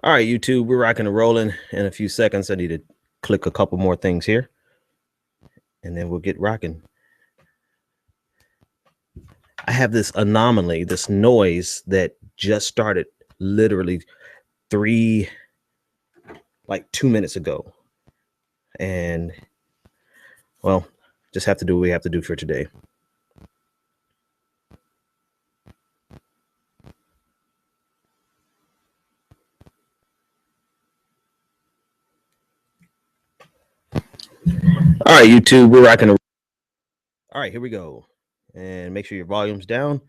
All right, YouTube, we're rocking and rolling in a few seconds. I need to click a couple more things here, and then we'll get rocking. I have this anomaly, this noise that just started literally 2 minutes ago. And, well, just have to do what we have to do for today. All right, YouTube, we're rocking. All right, here we go. And make sure your volume's down.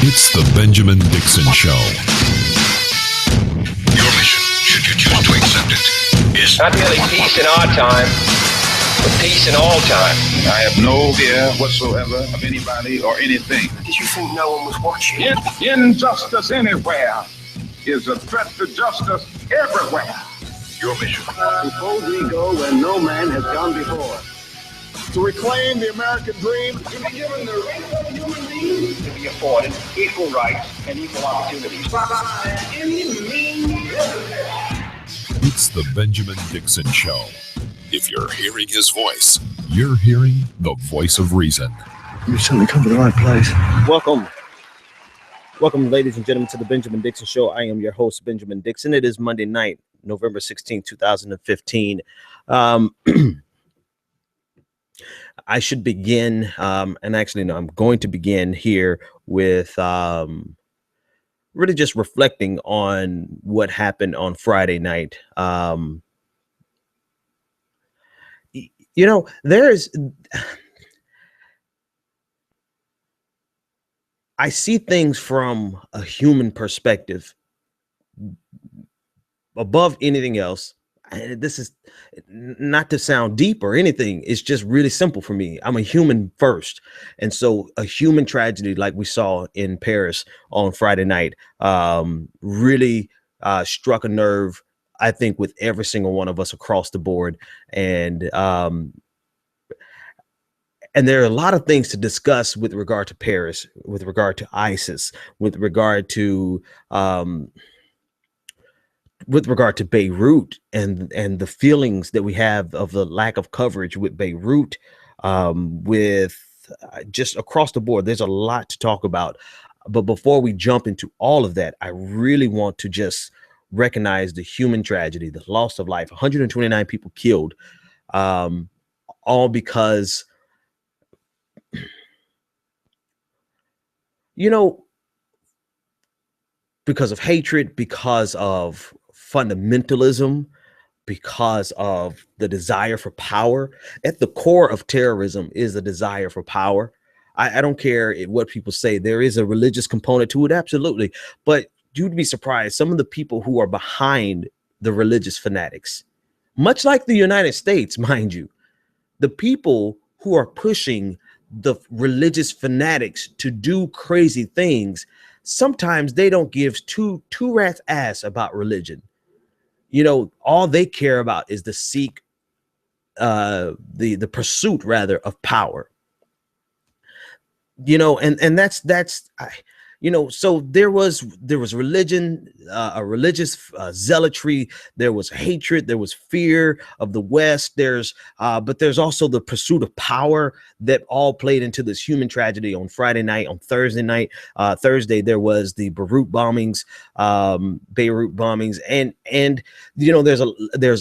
It's the Benjamin Dixon Show. Your mission, should you choose to accept it, is not merely peace in our time, but peace in all time. I have no fear whatsoever of anybody or anything. Did you think no one was watching? Injustice anywhere is a threat to justice everywhere. Your mission. Suppose we go where no man has gone before. To reclaim the American dream. To be given the rights of human beings. To be afforded equal rights and equal opportunities. It's the Benjamin Dixon Show. If you're hearing his voice, you're hearing the voice of reason. You've certainly come to the right place. Welcome, ladies and gentlemen, to the Benjamin Dixon Show. I am your host, Benjamin Dixon. It is Monday night, November 16, 2015. I should begin, and actually, no, I'm going to begin here with really just reflecting on what happened on Friday night. I see things from a human perspective above anything else. And this is not to sound deep or anything. It's just really simple for me. I'm a human first. And so a human tragedy like we saw in Paris on Friday night really struck a nerve, I think, with every single one of us across the board. And there are a lot of things to discuss with regard to Paris, with regard to ISIS, with regard to Beirut and the feelings that we have of the lack of coverage with Beirut, with just across the board. There's a lot to talk about. But before we jump into all of that, I really want to just recognize the human tragedy, the loss of life, 129 people killed, all because, because of hatred, because of fundamentalism, because of the desire for power. At the core of terrorism is a desire for power. I don't care what people say. There is a religious component to it, absolutely. But you'd be surprised, some of the people who are behind the religious fanatics, much like the United States, mind you, the people who are pushing the religious fanatics to do crazy things, sometimes they don't give two rats ass about religion. All they care about is the pursuit rather of power. And that's so there was religion, a religious zealotry, there was hatred, there was fear of the West, but there's also the pursuit of power that all played into this human tragedy on Friday night. On Thursday, there was the Beirut bombings, and there's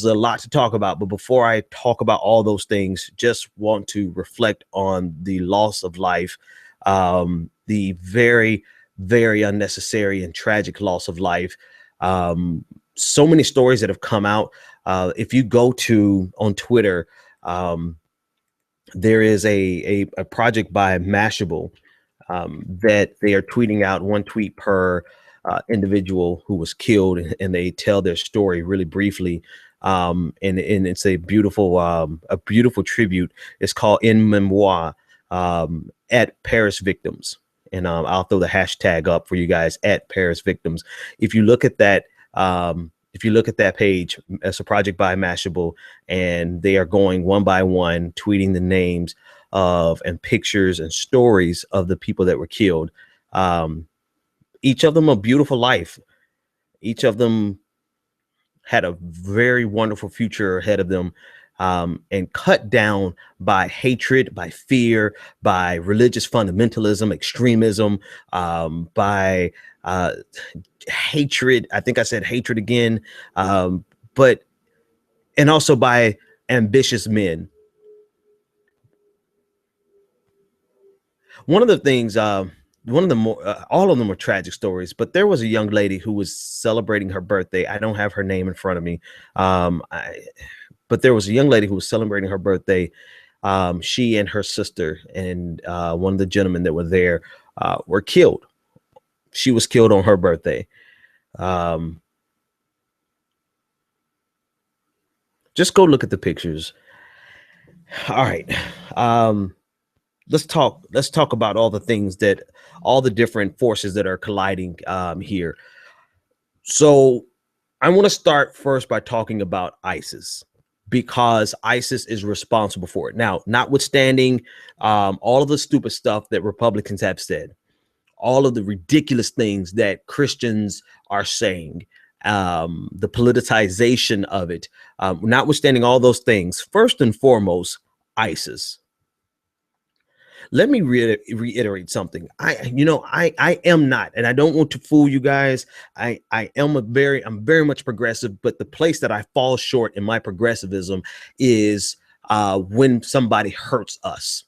a lot to talk about. But before I talk about all those things, just want to reflect on the loss of life, the very, very unnecessary and tragic loss of life. So many stories that have come out. If you go on Twitter, there is a project by Mashable that they are tweeting out one tweet per individual who was killed, and they tell their story really briefly. And it's a beautiful tribute. It's called In Memoir at Paris Victims. And I'll throw the hashtag up for you guys, at Paris Victims. If you look at that, If you look at that page, it's a project by Mashable, and they are going one by one, tweeting the names of and pictures and stories of the people that were killed. Each of them a beautiful life. Each of them had a very wonderful future ahead of them, and cut down by hatred, by fear, by religious fundamentalism, extremism, by hatred. I think I said hatred again, but and also by ambitious men. One of the things, one of the more, all of them were tragic stories, but there was a young lady who was celebrating her birthday. I don't have her name in front of me, but there was a young lady who was celebrating her birthday. She and her sister and one of the gentlemen that were there were killed. She was killed on her birthday. Just go look at the pictures. All right. Let's talk about all the things that all the different forces that are colliding here. So I want to start first by talking about ISIS, because ISIS is responsible for it. Now, notwithstanding all of the stupid stuff that Republicans have said, all of the ridiculous things that Christians are saying, the politicization of it, notwithstanding all those things, first and foremost, ISIS. Let me reiterate something. I am not, and I don't want to fool you guys. I'm very much progressive, but the place that I fall short in my progressivism is when somebody hurts us.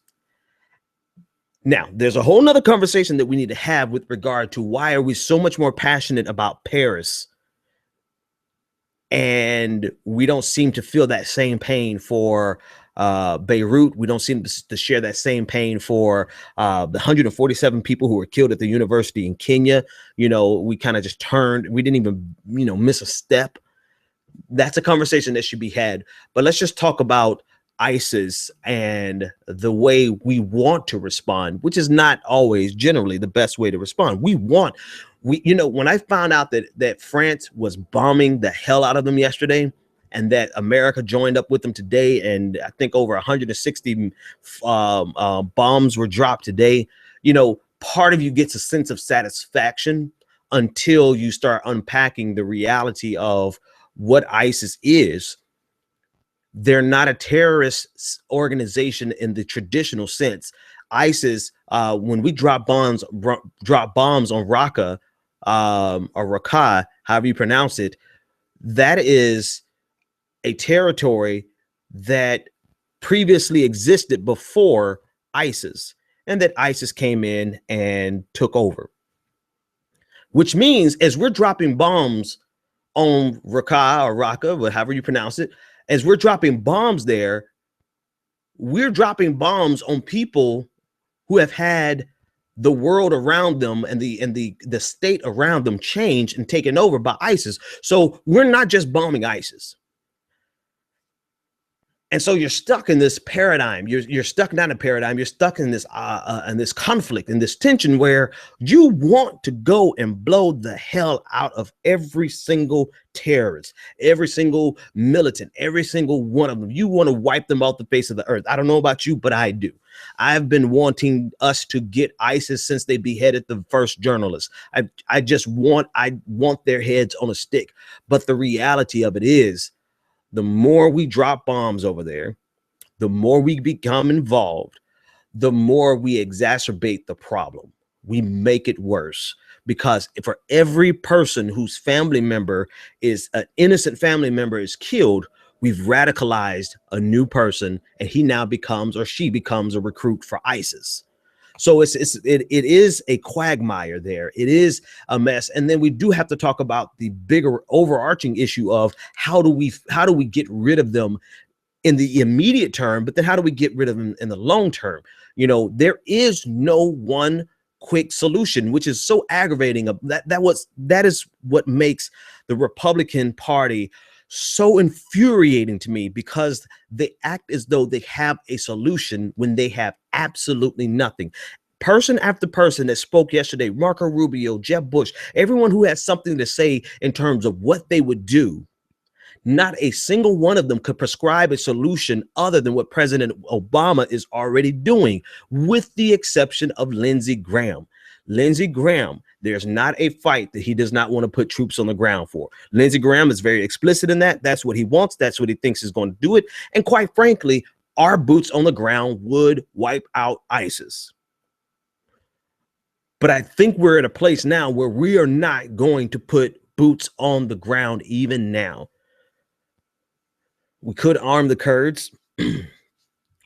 Now, there's a whole nother conversation that we need to have with regard to why are we so much more passionate about Paris, and we don't seem to feel that same pain for Beirut. We don't seem to share that same pain for the 147 people who were killed at the university in Kenya. We kind of just turned. We didn't even, miss a step. That's a conversation that should be had. But let's just talk about ISIS and the way we want to respond, which is not always generally the best way to respond. When I found out that France was bombing the hell out of them yesterday, and that America joined up with them today, and I think over 160 bombs were dropped today, part of you gets a sense of satisfaction until you start unpacking the reality of what ISIS is. They're not a terrorist organization in the traditional sense. ISIS, when we drop bombs on Raqqa, or Raqqa, however you pronounce it, that is a territory that previously existed before ISIS, and that ISIS came in and took over. Which means, as we're dropping bombs on Raqqa, however you pronounce it, as we're dropping bombs there, we're dropping bombs on people who have had the world around them and the state around them changed and taken over by ISIS. So we're not just bombing ISIS. And so you're stuck in this paradigm. You're stuck not in a paradigm. You're stuck in this conflict, in this tension where you want to go and blow the hell out of every single terrorist, every single militant, every single one of them. You want to wipe them off the face of the earth. I don't know about you, but I do. I've been wanting us to get ISIS since they beheaded the first journalist. I want their heads on a stick. But the reality of it is, the more we drop bombs over there, the more we become involved, the more we exacerbate the problem. We make it worse, because for every person whose family member is an innocent family member is killed, we've radicalized a new person, and he now becomes, or she becomes, a recruit for ISIS. So it is a quagmire there. It is a mess. And then we do have to talk about the bigger overarching issue of how do we get rid of them in the immediate term, but then how do we get rid of them in the long term? There is no one quick solution, which is so aggravating. That is what makes the Republican Party so infuriating to me, because they act as though they have a solution when they have absolutely nothing. Person after person that spoke yesterday, Marco Rubio, Jeb Bush, everyone who has something to say in terms of what they would do, not a single one of them could prescribe a solution other than what President Obama is already doing, with the exception of Lindsey Graham. Lindsey Graham, there's not a fight that he does not want to put troops on the ground for. Lindsey Graham is very explicit in that. That's what he wants. That's what he thinks is going to do it. And quite frankly, our boots on the ground would wipe out ISIS. But I think we're at a place now where we are not going to put boots on the ground even now. We could arm the Kurds,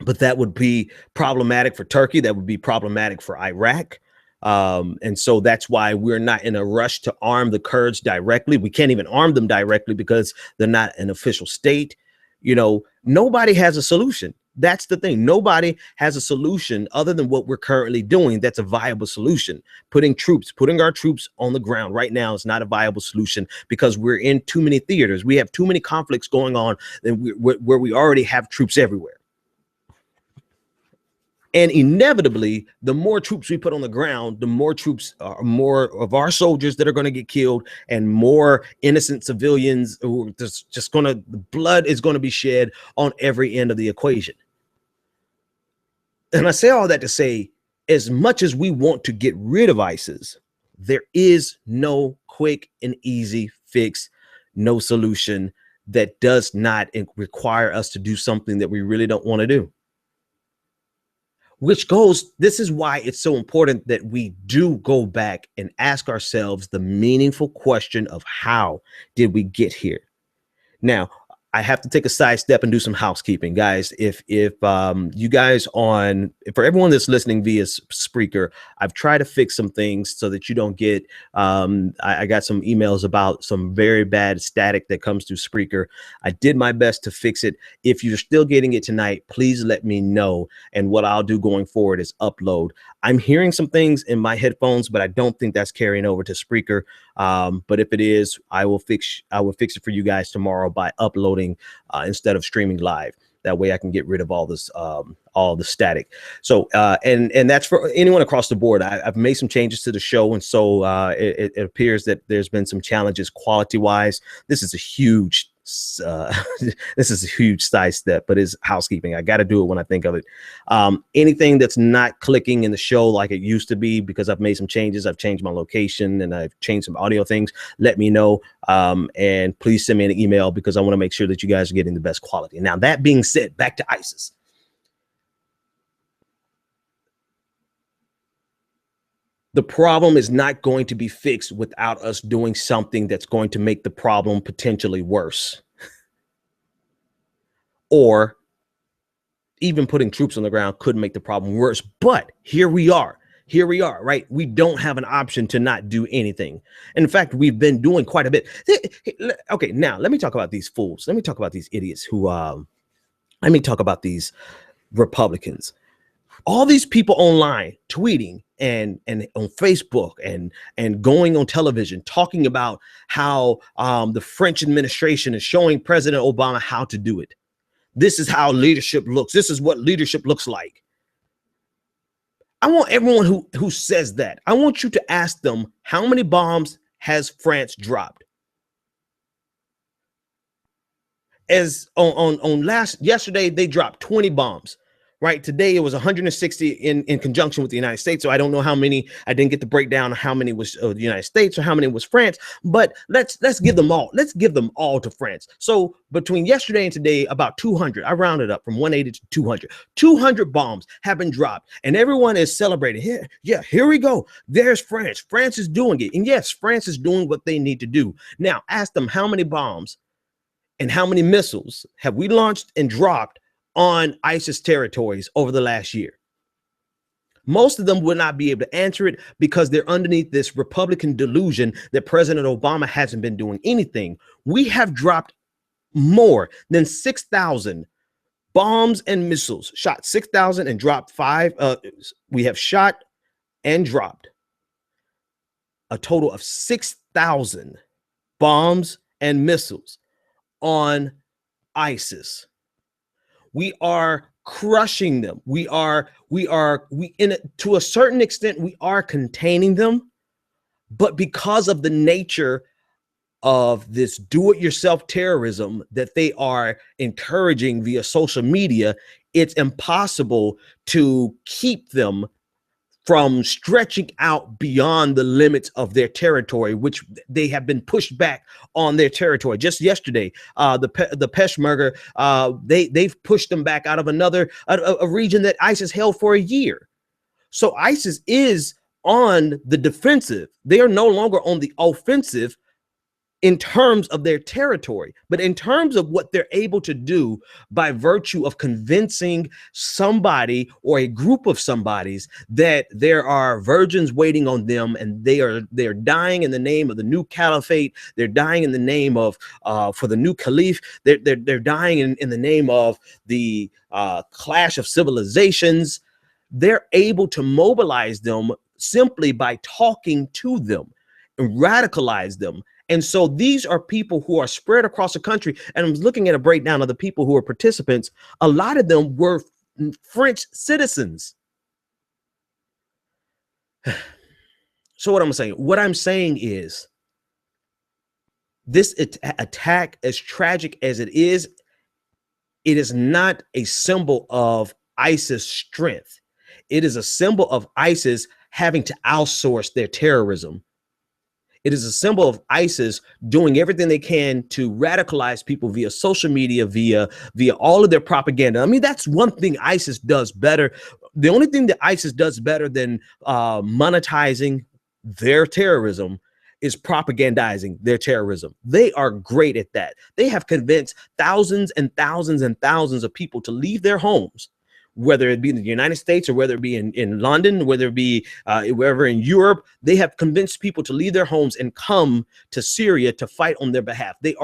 but that would be problematic for Turkey. That would be problematic for Iraq. And so that's why we're not in a rush to arm the Kurds directly. We can't even arm them directly because they're not an official state. You know, nobody has a solution. That's the thing. Nobody has a solution other than what we're currently doing. That's a viable solution. Putting our troops on the ground right now is not a viable solution because we're in too many theaters. We have too many conflicts going on where we already have troops everywhere. And inevitably, the more troops we put on the ground, the more more of our soldiers that are going to get killed, and more innocent civilians who are the blood is going to be shed on every end of the equation. And I say all that to say, as much as we want to get rid of ISIS, there is no quick and easy fix, no solution that does not require us to do something that we really don't want to do. This is why it's so important that we do go back and ask ourselves the meaningful question of how did we get here? Now, I have to take a sidestep and do some housekeeping, guys. If you guys for everyone that's listening via Spreaker, I've tried to fix some things so that you don't get, I got some emails about some very bad static that comes through Spreaker. I did my best to fix it. If you're still getting it tonight, please let me know. And what I'll do going forward is upload. I'm hearing some things in my headphones, but I don't think that's carrying over to Spreaker. But if it is, I will fix it for you guys tomorrow by uploading instead of streaming live. That way I can get rid of all this, all the static. So, and that's for anyone across the board. I've made some changes to the show. And so it appears that there's been some challenges quality wise. This is a huge side step, but it's housekeeping. I got to do it when I think of it. Anything that's not clicking in the show like it used to be, because I've made some changes, I've changed my location and I've changed some audio things, let me know. And please send me an email because I want to make sure that you guys are getting the best quality. Now, that being said, back to ISIS. The problem is not going to be fixed without us doing something that's going to make the problem potentially worse. Or even putting troops on the ground could make the problem worse. But here we are, right? We don't have an option to not do anything. In fact, we've been doing quite a bit. Okay, now let me talk about these fools. Let me talk about these idiots who, let me talk about these Republicans. All these people online tweeting and on Facebook and going on television talking about how the French administration is showing President Obama how to do it. This is how leadership looks. This is what leadership looks like. I want everyone who says that, I want you to ask them, how many bombs has France dropped? As yesterday, they dropped 20 bombs. Right. Today, it was 160 in conjunction with the United States. So I don't know how many. I didn't get the breakdown of how many was the United States or how many was France. But let's give them all. Let's give them all to France. So between yesterday and today, about 200. I rounded up from 180 to 200. 200 bombs have been dropped, and everyone is celebrating. Here we go. There's France. France is doing it, and yes, France is doing what they need to do. Now, ask them how many bombs and how many missiles have we launched and dropped on ISIS territories over the last year. Most of them would not be able to answer it because they're underneath this Republican delusion that President Obama hasn't been doing anything. We have dropped more than 6,000 bombs and missiles, shot 6,000 and dropped 5. We have shot and dropped a total of 6,000 bombs and missiles on ISIS. We are crushing them. We to a certain extent, we are containing them, but because of the nature of this do-it-yourself terrorism that they are encouraging via social media, it's impossible to keep them from stretching out beyond the limits of their territory, which they have been pushed back on their territory. Just yesterday, the Peshmerga, they've pushed them back out of a region that ISIS held for a year. So ISIS is on the defensive. They are no longer on the offensive in terms of their territory, but in terms of what they're able to do by virtue of convincing somebody or a group of somebodies that there are virgins waiting on them, and they're dying in the name of the new caliphate. They're dying in the name of for the new caliph. They're dying in the name of the clash of civilizations. They're able to mobilize them simply by talking to them and radicalize them. And so these are people who are spread across the country. And I was looking at a breakdown of the people who are participants. A lot of them were French citizens. So what I'm saying? What I'm saying is this attack, as tragic as it is not a symbol of ISIS strength. It is a symbol of ISIS having to outsource their terrorism. It is a symbol of ISIS doing everything they can to radicalize people via social media, via all of their propaganda. I mean, that's one thing ISIS does better. The only thing that ISIS does better than monetizing their terrorism is propagandizing their terrorism. They are great at that. They have convinced thousands and thousands and thousands of people to leave their homes, whether it be in the United States or whether it be in London, whether it be wherever in Europe. They have convinced people to leave their homes and come to Syria to fight on their behalf. They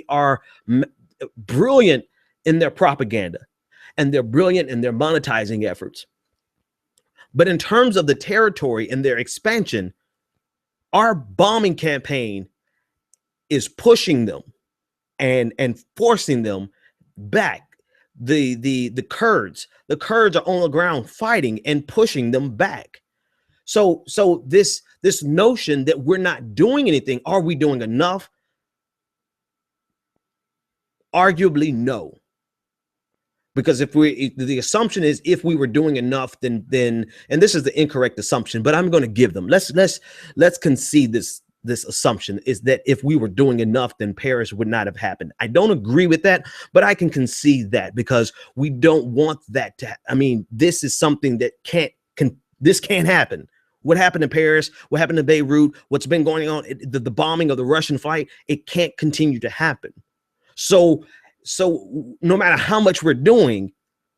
are brilliant in their propaganda, and they're brilliant in their monetizing efforts. But in terms of the territory and their expansion, our bombing campaign is pushing them and forcing them back. The Kurds are on the ground fighting and pushing them back. So this notion that we're not doing anything, are we doing enough? Arguably no. Because the assumption is if we were doing enough, then and this is the incorrect assumption, but I'm going to give them. Let's concede this assumption is that if we were doing enough, then Paris would not have happened. I don't agree with that, but I can concede that because we don't want that to. I mean, this is something that can't happen. What happened in Paris? What happened in Beirut? What's been going on? The bombing of the Russian flight. It can't continue to happen. So no matter how much we're doing,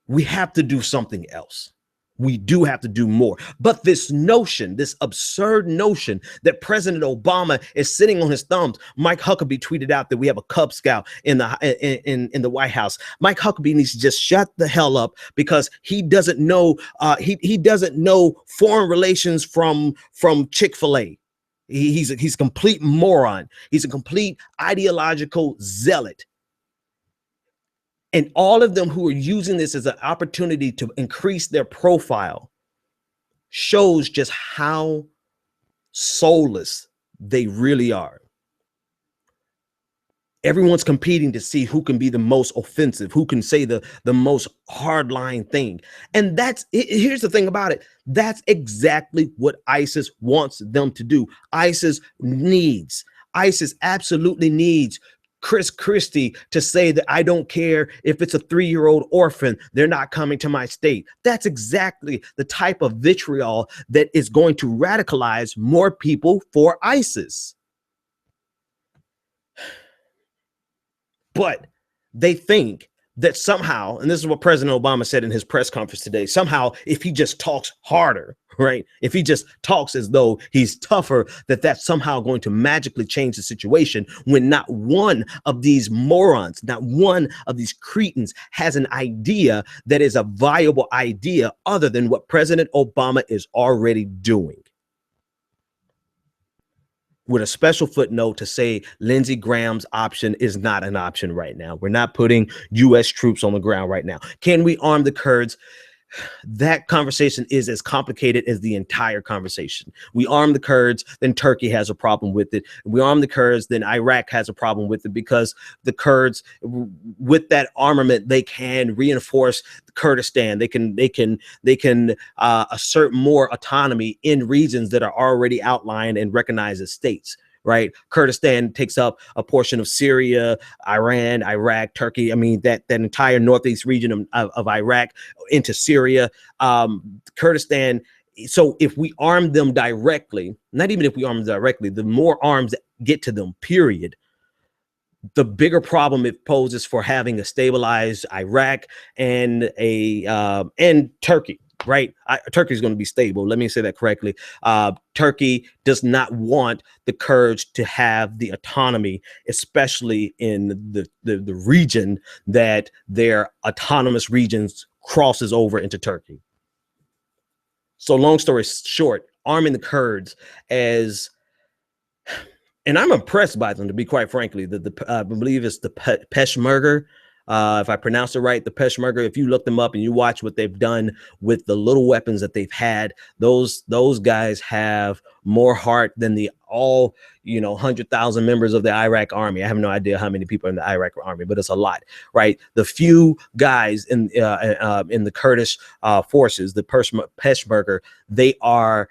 we have to do something else. We do have to do more. But this notion, this absurd notion that President Obama is sitting on his thumbs. Mike Huckabee tweeted out that we have a Cub Scout in the White House. Mike Huckabee needs to just shut the hell up because he doesn't know he doesn't know foreign relations from Chick-fil-A. He's a complete moron. He's a complete ideological zealot. And all of them who are using this as an opportunity to increase their profile shows just how soulless they really are. Everyone's competing to see who can be the most offensive, who can say the most hardline thing. And here's the thing about it. That's exactly what ISIS wants them to do. ISIS absolutely needs Chris Christie to say that I don't care if it's a 3-year-old orphan, they're not coming to my state. That's exactly the type of vitriol that is going to radicalize more people for ISIS. But they think that somehow, and this is what President Obama said in his press conference today, somehow if he just talks harder, right? If he just talks as though he's tougher, that's somehow going to magically change the situation when not one of these morons, not one of these cretins has an idea that is a viable idea other than what President Obama is already doing. with a special footnote to say Lindsey Graham's option is not an option right now. We're not putting U.S. troops on the ground right now. Can we arm the Kurds? That conversation is as complicated as the entire conversation. We arm the Kurds, then Turkey has a problem with it. We arm the Kurds, then Iraq has a problem with it, because the Kurds, with that armament, they can reinforce Kurdistan. They can assert more autonomy in regions that are already outlined and recognized as states. Right, Kurdistan takes up a portion of Syria, Iran, Iraq, Turkey. I mean, that entire northeast region of Iraq into Syria, Kurdistan. So if we arm them directly, not even if we arm them directly, the more arms that get to them, period, the bigger problem it poses for having a stabilized Iraq and Turkey. Right, Turkey is going to be stable. Let me say that correctly. Turkey does not want the Kurds to have the autonomy, especially in the region that their autonomous regions crosses over into Turkey. So, long story short, arming the Kurds as, and I'm impressed by them, to be quite frankly. I believe it's the Peshmerga. If I pronounce it right, the Peshmerga, if you look them up and you watch what they've done with the little weapons that they've had, those guys have more heart than the 100,000 members of the Iraq army. I have no idea how many people are in the Iraq army, but it's a lot, right? The few guys in the Kurdish forces, the Peshmerga, they are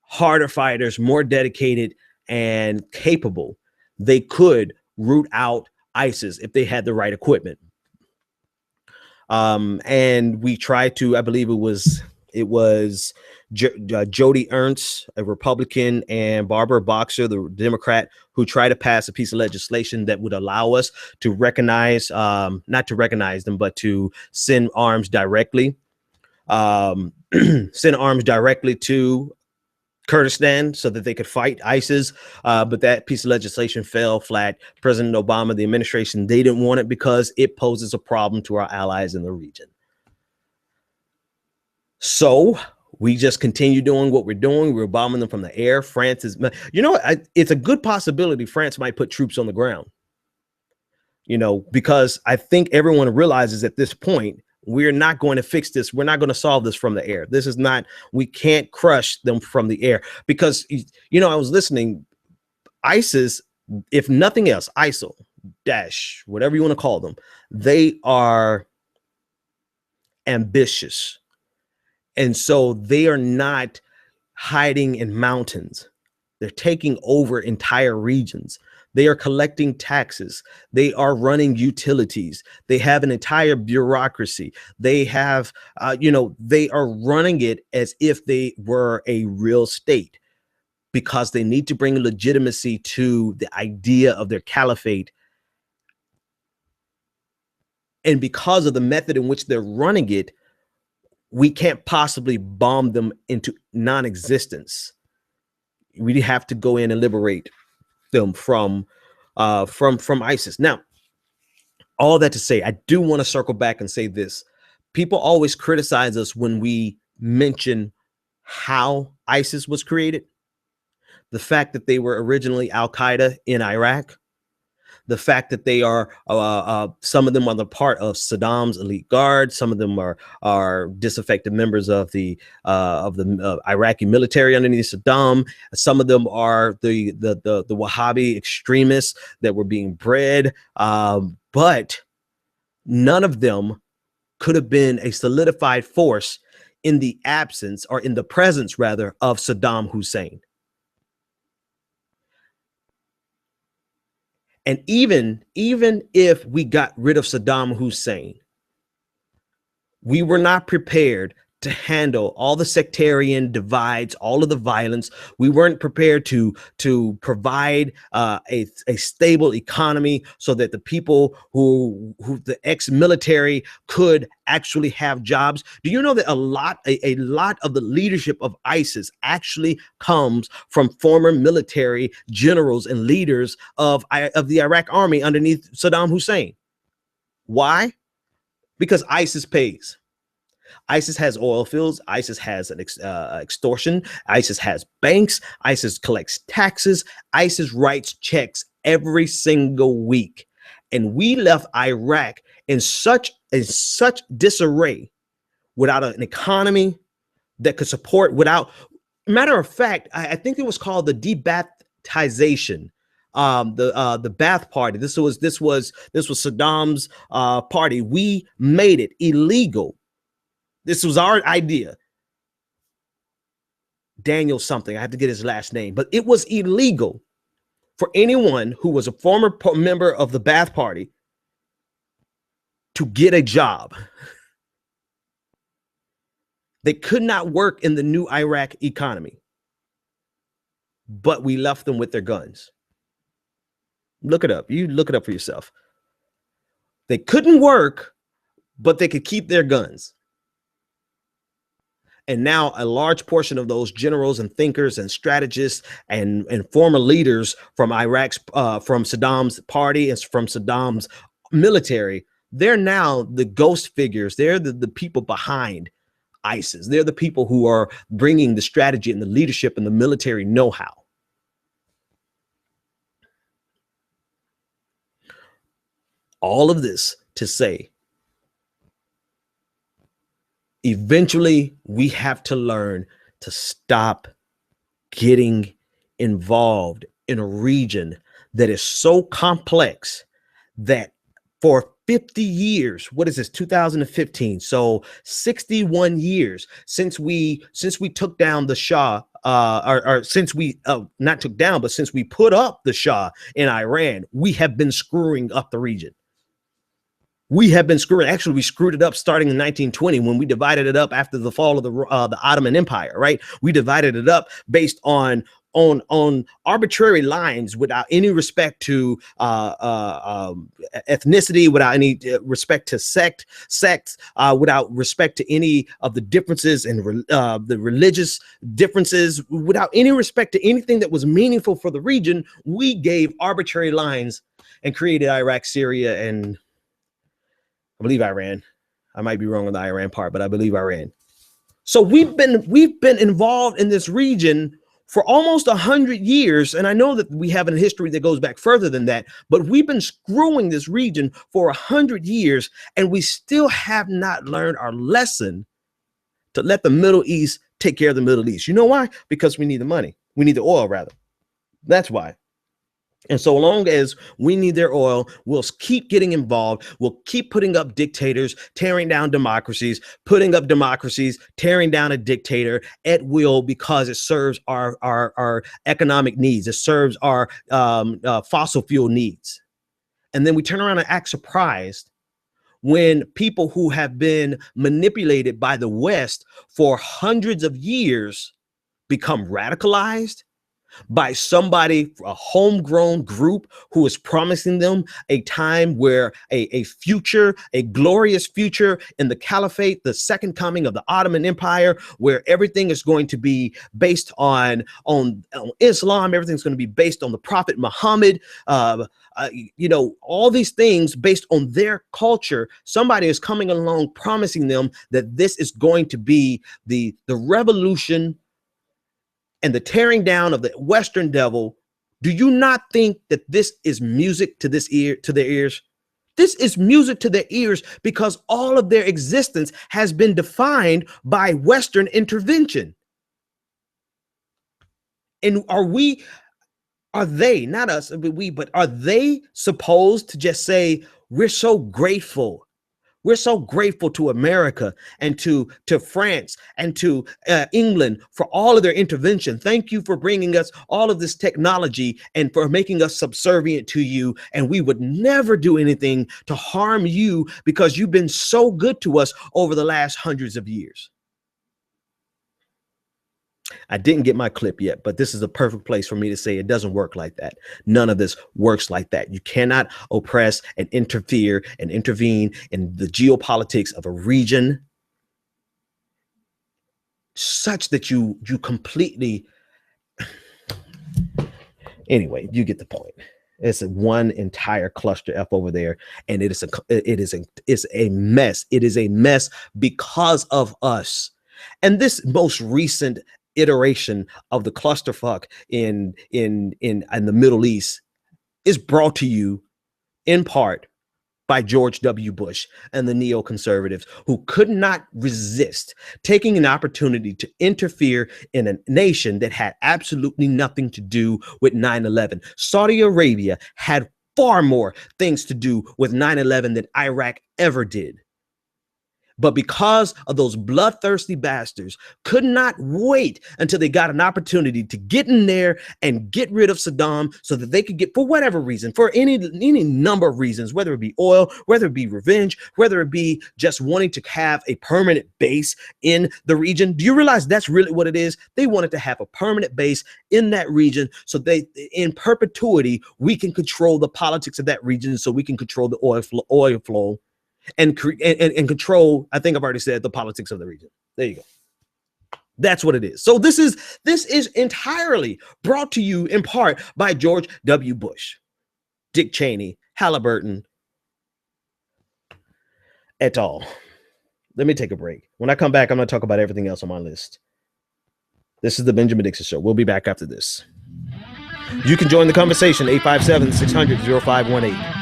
harder fighters, more dedicated and capable. They could root out ISIS if they had the right equipment. And we tried to, I believe it was Jody Ernst, a Republican, and Barbara Boxer, the Democrat, who tried to pass a piece of legislation that would allow us to recognize, not to recognize them, but to send arms directly, send arms directly to Kurdistan so that they could fight ISIS, but that piece of legislation fell flat. President Obama, the administration, they didn't want it because it poses a problem to our allies in the region. So we just continue doing what we're doing. We're bombing them from the air. France is, it's a good possibility France might put troops on the ground, because I think everyone realizes at this point, we're not going to fix this. We're not going to solve this from the air. This is not, we can't crush them from the air, because, I was listening, ISIS, if nothing else, ISIL, Daesh, whatever you want to call them, they are ambitious. And so they are not hiding in mountains. They're taking over entire regions. They are collecting taxes. They are running utilities. They have an entire bureaucracy. They have, they are running it as if they were a real state, because they need to bring legitimacy to the idea of their caliphate. And because of the method in which they're running it, we can't possibly bomb them into non-existence. We have to go in and liberate them from ISIS. Now, all that to say, I do want to circle back and say this. People always criticize us when we mention how ISIS was created. The fact that they were originally Al-Qaeda in Iraq, the fact that they are some of them are the part of Saddam's elite guard, some of them are disaffected members of the Iraqi military underneath Saddam, some of them are the Wahhabi extremists that were being bred, but none of them could have been a solidified force in the absence, or in the presence rather, of Saddam Hussein. And even if we got rid of Saddam Hussein, we were not prepared to handle all the sectarian divides, all of the violence. We weren't prepared to provide a stable economy so that the people who the ex-military could actually have jobs. Do you know that a lot of the leadership of ISIS actually comes from former military generals and leaders of the Iraq army underneath Saddam Hussein? Why? Because ISIS pays. ISIS has oil fields. ISIS has an extortion. ISIS has banks. ISIS collects taxes. ISIS writes checks every single week. And we left Iraq in such disarray, without an economy that could support, without, matter of fact, I think it was called the debaptization, the Ba'ath Party. This was Saddam's party. We made it illegal. This was our idea. Daniel something, I have to get his last name, but it was illegal for anyone who was a former member of the Ba'ath Party to get a job. They could not work in the new Iraq economy, but we left them with their guns. Look it up. You look it up for yourself. They couldn't work, but they could keep their guns. And now a large portion of those generals and thinkers and strategists and former leaders from Iraq's, from Saddam's party and from Saddam's military, they're now the ghost figures. They're the people behind ISIS. They're the people who are bringing the strategy and the leadership and the military know-how. All of this to say, eventually we have to learn to stop getting involved in a region that is so complex that for 50 years, what is this, 2015, so 61 years since we took down the Shah, or since we not took down, but since we put up the Shah in Iran, we have been screwing up the region. We have been screwing. Actually, we screwed it up starting in 1920 when we divided it up after the fall of the Ottoman Empire. Right? We divided it up based on arbitrary lines, without any respect to ethnicity, without any respect to sects, without respect to any of the differences and the religious differences, without any respect to anything that was meaningful for the region. We gave arbitrary lines and created Iraq, Syria, and I believe Iran. I might be wrong on the Iran part, but I believe Iran. So we've been involved in this region for almost 100 years. And I know that we have a history that goes back further than that, but we've been screwing this region for 100 years, and we still have not learned our lesson to let the Middle East take care of the Middle East. You know why? Because we need the money. We need the oil, rather. That's why. And so long as we need their oil, we'll keep getting involved. We'll keep putting up dictators, tearing down democracies, putting up democracies, tearing down a dictator at will, because it serves our economic needs. It serves our fossil fuel needs. And then we turn around and act surprised when people who have been manipulated by the West for hundreds of years become radicalized by somebody, a homegrown group who is promising them a time where a future, a glorious future in the caliphate, the second coming of the Ottoman Empire, where everything is going to be based on Islam, everything's going to be based on the Prophet Muhammad, you know, all these things based on their culture. Somebody is coming along promising them that this is going to be the revolution and the tearing down of the Western devil. Do you not think that this is music to their ears? This is music to their ears because all of their existence has been defined by Western intervention. And are they, not us, but are they supposed to just say, we're so grateful? We're so grateful to America and to France and to England for all of their intervention. Thank you for bringing us all of this technology and for making us subservient to you. And we would never do anything to harm you because you've been so good to us over the last hundreds of years. I didn't get my clip yet, but this is a perfect place for me to say it doesn't work like that. None of this works like that. You cannot oppress and interfere and intervene in the geopolitics of a region such that you completely, anyway, you get the point. It's one entire cluster F over there, and it's a mess. It is a mess because of us. And this most recent iteration of the clusterfuck in the Middle East is brought to you in part by George W. Bush and the neoconservatives, who could not resist taking an opportunity to interfere in a nation that had absolutely nothing to do with 9/11. Saudi Arabia had far more things to do with 9/11 than Iraq ever did. But because of those bloodthirsty bastards, could not wait until they got an opportunity to get in there and get rid of Saddam so that they could get, for whatever reason, for any number of reasons, whether it be oil, whether it be revenge, whether it be just wanting to have a permanent base in the region. Do you realize that's really what it is? They wanted to have a permanent base in that region so they, in perpetuity, we can control the politics of that region, so we can control the oil flow. And control, I think I've already said, the politics of the region. There you go. That's what it is. So this is entirely brought to you in part by George W. Bush, Dick Cheney, Halliburton, et al. Let me take a break. When I come back, I'm going to talk about everything else on my list. This is the Benjamin Dixon Show. We'll be back after this. You can join the conversation, 857-600-0518.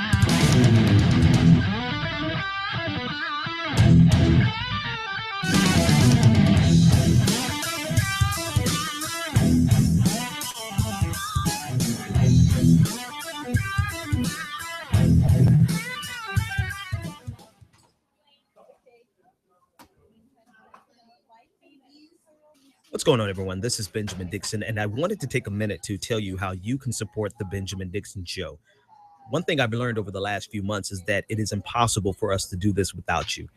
What's going on, everyone? This is Benjamin Dixon, and I wanted to take a minute to tell you how you can support the Benjamin Dixon Show. One thing I've learned over the last few months is that it is impossible for us to do this without you.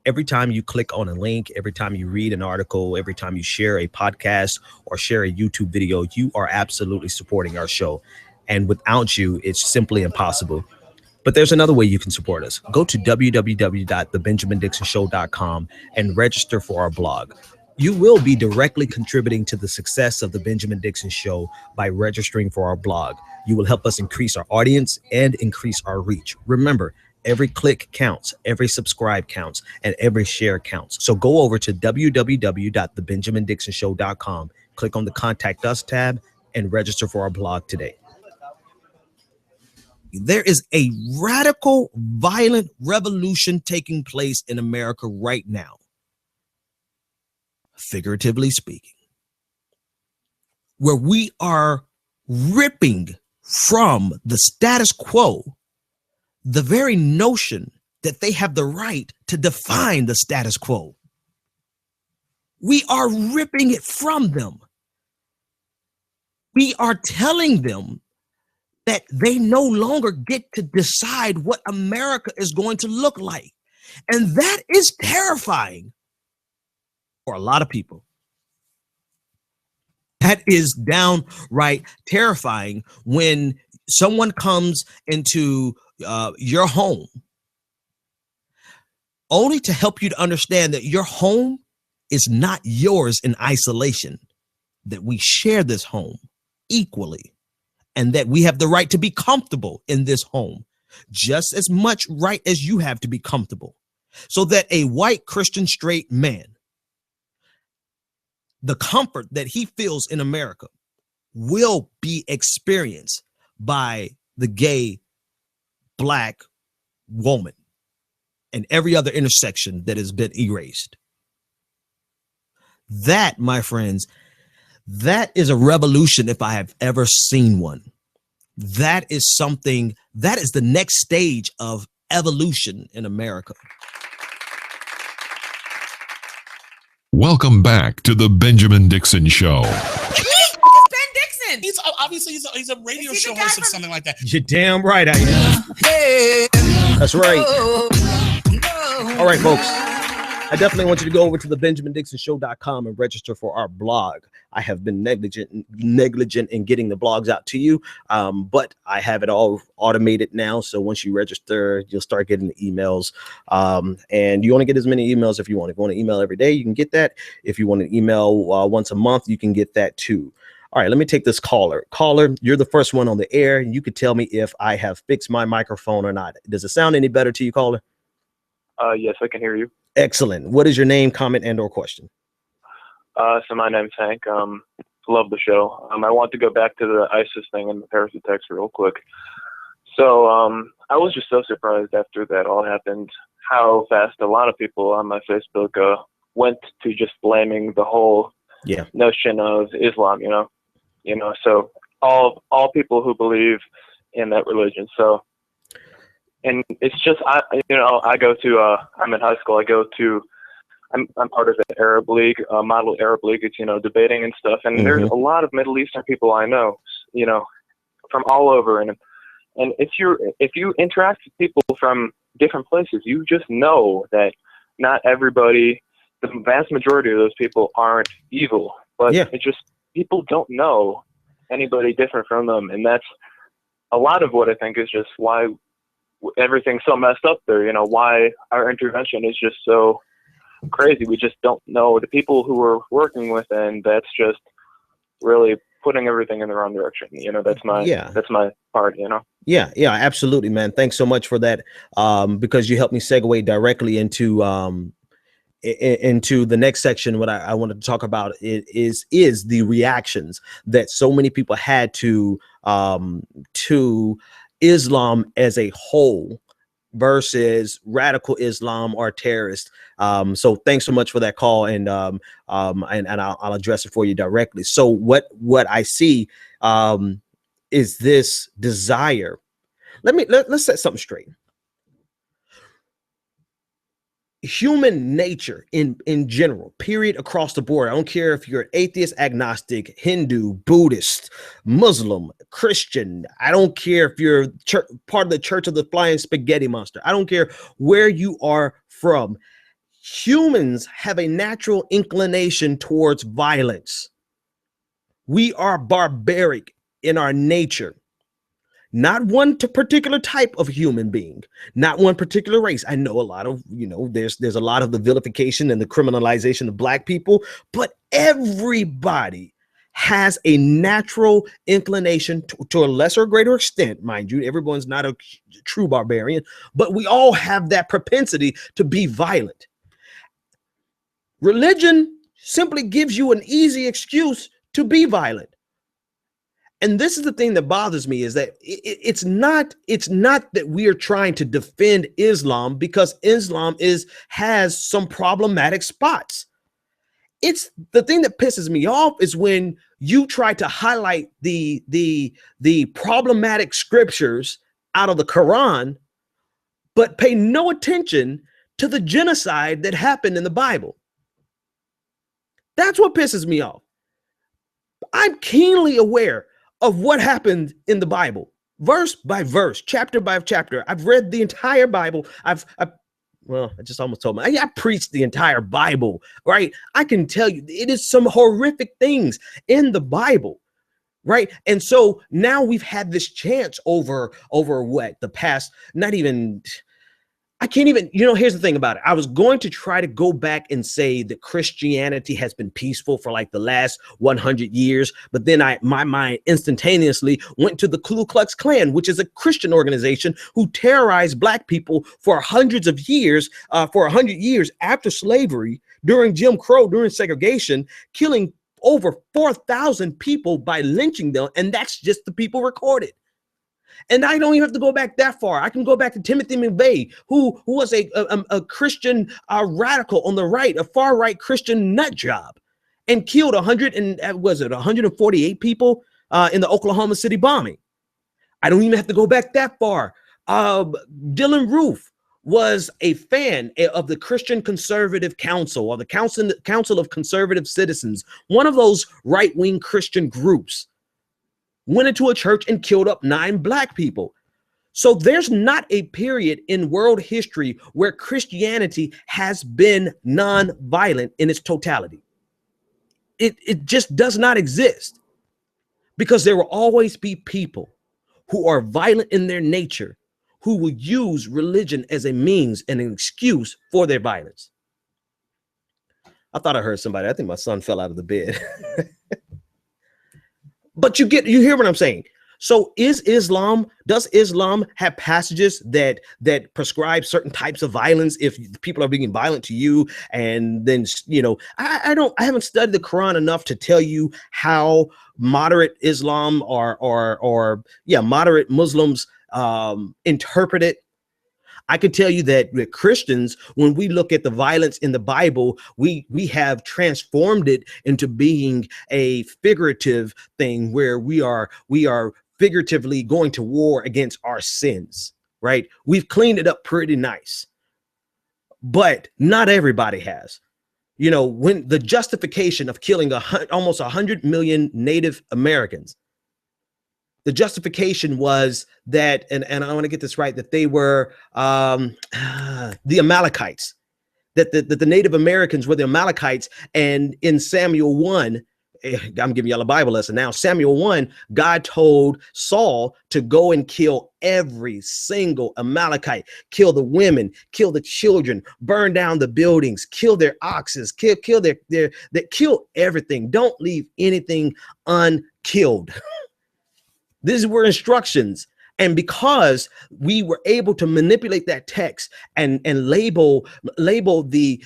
Every time you click on a link, every time you read an article, every time you share a podcast or share a YouTube video, you are absolutely supporting our show. And without you, it's simply impossible. But there's another way you can support us. Go to www.thebenjamindixonshow.com and register for our blog. You will be directly contributing to the success of the Benjamin Dixon Show by registering for our blog. You will help us increase our audience and increase our reach. Remember, every click counts, every subscribe counts, and every share counts. So go over to www.thebenjamindixonshow.com, click on the Contact Us tab, and register for our blog today. There is a radical, violent revolution taking place in America right now. Figuratively speaking, where we are ripping from the status quo the very notion that they have the right to define the status quo. We are ripping it from them. We are telling them that they no longer get to decide what America is going to look like. And that is terrifying for a lot of people. That is downright terrifying when someone comes into your home only to help you to understand that your home is not yours in isolation, that we share this home equally, and that we have the right to be comfortable in this home, just as much right as you have to be comfortable, so that a white Christian straight man, the comfort that he feels in America will be experienced by the gay black woman and every other intersection that has been erased. That, my friends, that is a revolution if I have ever seen one. That is something, that is the next stage of evolution in America. Welcome back to the Benjamin Dixon Show. Ben Dixon. He's obviously he's a radio show host or something like that. You're damn right I am. Hey. That's right. No. All right, folks. I definitely want you to go over to the BenjaminDixonShow.com and register for our blog. I have been negligent in getting the blogs out to you, but I have it all automated now. So once you register, you'll start getting the emails. And you want to get as many emails if you want. If you want to email every day, you can get that. If you want to email once a month, you can get that too. All right, let me take this caller. Caller, you're the first one on the air. You could tell me if I have fixed my microphone or not. Does it sound any better to you, caller? Yes, I can hear you. Excellent. What is your name, comment, and or question? So my name's Hank. Love the show. I want to go back to the ISIS thing and the Paris attacks real quick. So I was just so surprised after that all happened, how fast a lot of people on my Facebook went to just blaming the whole notion of Islam. So all people who believe in that religion. So, and it's just I go to I'm in high school. I'm part of the Arab League, Model Arab League. It's, debating and stuff. And there's a lot of Middle Eastern people I know, from all over. And if you interact with people from different places, you just know that not everybody, the vast majority of those people aren't evil. But it's just people don't know anybody different from them. And that's a lot of what I think is just why everything's so messed up there. Why our intervention is just so crazy. We just don't know the people who we're working with, and that's just really putting everything in the wrong direction. That's my part. Yeah, absolutely, man. Thanks so much for that, because you helped me segue directly into the next section. What I wanted to talk about is the reactions that so many people had to Islam as a whole versus radical Islam or terrorist. So thanks so much for that call, and I'll address it for you directly. So what I see is this desire. Let's set something straight. Human nature in general, period, across the board. I don't care if you're atheist, agnostic, Hindu, Buddhist, Muslim, Christian. I don't care if you're part of the Church of the Flying Spaghetti Monster. I don't care where you are from. Humans have a natural inclination towards violence. We are barbaric in our nature. Not one particular type of human being, not one particular race. I know a lot of, there's a lot of the vilification and the criminalization of Black people, but everybody has a natural inclination to a lesser or greater extent, mind you. Everyone's not a true barbarian, but we all have that propensity to be violent. Religion simply gives you an easy excuse to be violent. And this is the thing that bothers me, is that it's not that we are trying to defend Islam, because Islam has some problematic spots. It's the thing that pisses me off is when you try to highlight the problematic scriptures out of the Quran, but pay no attention to the genocide that happened in the Bible. That's what pisses me off. I'm keenly aware of what happened in the Bible, verse by verse, chapter by chapter. I've read the entire Bible. I just almost told me I preached the entire Bible, right? I can tell you it is some horrific things in the Bible, right? And so now we've had this chance over what the past, not even, I can't even, here's the thing about it. I was going to try to go back and say that Christianity has been peaceful for like the last 100 years. But then my mind instantaneously went to the Ku Klux Klan, which is a Christian organization who terrorized Black people for hundreds of years, for 100 years after slavery, during Jim Crow, during segregation, killing over 4,000 people by lynching them. And that's just the people recorded. And I don't even have to go back that far. I can go back to Timothy McVeigh, who was a Christian radical on the right, a far right Christian nut job, and killed 148 people in the Oklahoma City bombing. I don't even have to go back that far. Dylan Roof was a fan of the Christian Conservative Council, or the Council of Conservative Citizens, one of those right-wing Christian groups. Went into a church and killed up 9 Black people. So there's not a period in world history where Christianity has been non-violent in its totality. It just does not exist, because there will always be people who are violent in their nature, who will use religion as a means and an excuse for their violence. I thought I heard somebody. I think my son fell out of the bed. But you hear what I'm saying? So does Islam have passages that prescribe certain types of violence if people are being violent to you? And then, I haven't studied the Quran enough to tell you how moderate Islam or moderate Muslims interpret it. I can tell you that with Christians, when we look at the violence in the Bible, we have transformed it into being a figurative thing where we are figuratively going to war against our sins, right? We've cleaned it up pretty nice, but not everybody has. When the justification of killing almost 100 million Native Americans, the justification was that, and I want to get this right, that they were the Amalekites, that the Native Americans were the Amalekites. And in Samuel 1, I'm giving y'all a Bible lesson now. Samuel 1, God told Saul to go and kill every single Amalekite, kill the women, kill the children, burn down the buildings, kill their oxes, kill kill everything. Don't leave anything unkilled. These were instructions. And because we were able to manipulate that text and label the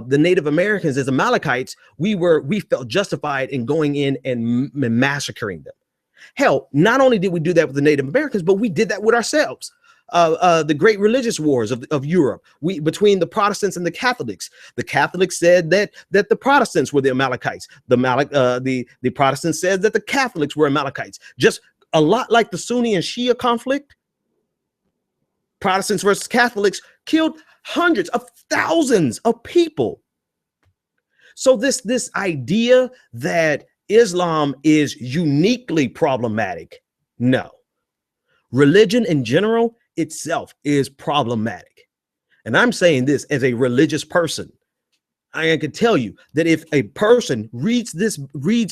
Native Americans as Amalekites, we felt justified in going in and massacring them. Hell, not only did we do that with the Native Americans, but we did that with ourselves. The great religious wars of Europe, between the Protestants and the Catholics. The Catholics said that the Protestants were the Amalekites. The Protestants said that the Catholics were Amalekites. Just a lot like the Sunni and Shia conflict. Protestants versus Catholics killed hundreds of thousands of people. So this idea that Islam is uniquely problematic, no. Religion in general itself is problematic. And I'm saying this as a religious person. I can tell you that if a person reads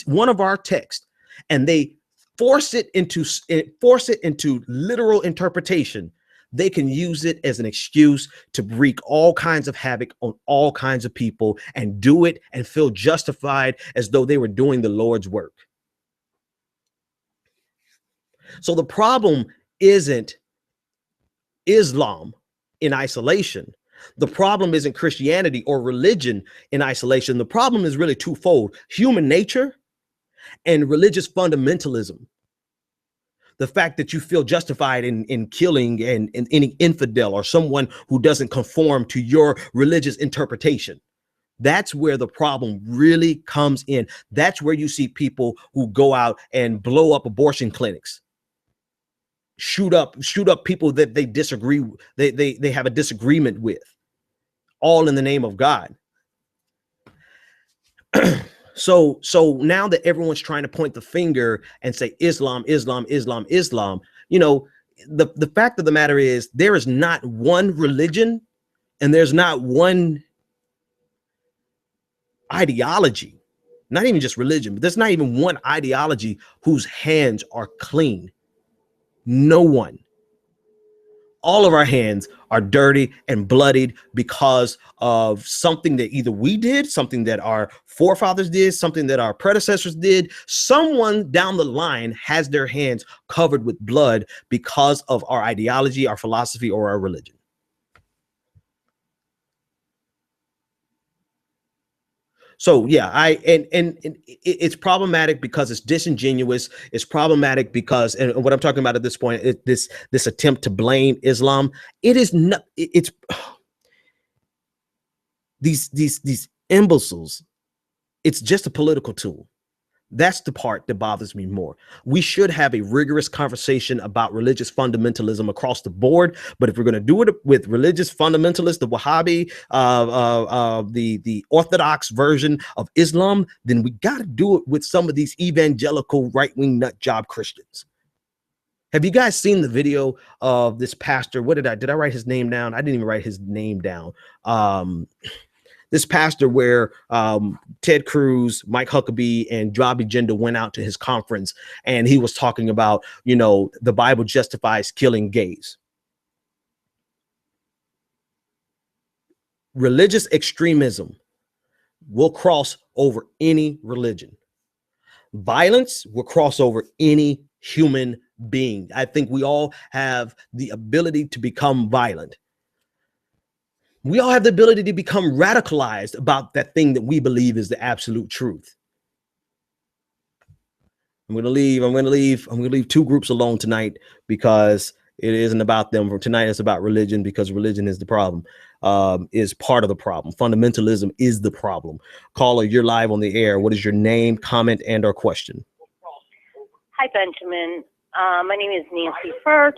one of our texts and they force it into literal interpretation, they can use it as an excuse to wreak all kinds of havoc on all kinds of people and do it and feel justified as though they were doing the Lord's work. So the problem isn't Islam in isolation. The problem isn't Christianity or religion in isolation. The problem is really twofold: human nature and religious fundamentalism. The fact that you feel justified in killing and any infidel or someone who doesn't conform to your religious interpretation. That's where the problem really comes in. That's where you see people who go out and blow up abortion clinics, shoot up people that they disagree, they have a disagreement with, all in the name of God. So now that everyone's trying to point the finger and say Islam, Islam, Islam, Islam, the fact of the matter is there is not one religion and there's not one ideology, not even just religion, but there's not even one ideology whose hands are clean. No one. All of our hands are dirty and bloodied because of something that either we did, something that our forefathers did, something that our predecessors did. Someone down the line has their hands covered with blood because of our ideology, our philosophy, or our religion. So yeah, it's problematic because it's disingenuous. It's problematic because, and what I'm talking about at this point, this attempt to blame Islam. It is not. It's these imbeciles. It's just a political tool. That's the part that bothers me more. We should have a rigorous conversation about religious fundamentalism across the board. But if we're going to do it with religious fundamentalists, the Wahhabi, the Orthodox version of Islam, then we got to do it with some of these evangelical right-wing nut job Christians. Have you guys seen the video of this pastor? Did I write his name down? I didn't even write his name down. This pastor where Ted Cruz, Mike Huckabee, and Bobby Jindal went out to his conference, and he was talking about, the Bible justifies killing gays. Religious extremism will cross over any religion. Violence will cross over any human being. I think we all have the ability to become violent. We all have the ability to become radicalized about that thing that we believe is the absolute truth. I'm going to leave two groups alone tonight, because it isn't about them. For tonight, it's about religion, because religion is the problem, is part of the problem. Fundamentalism is the problem. Caller, you're live on the air. What is your name, comment, and or question? Hi, Benjamin. My name is Nancy Furch,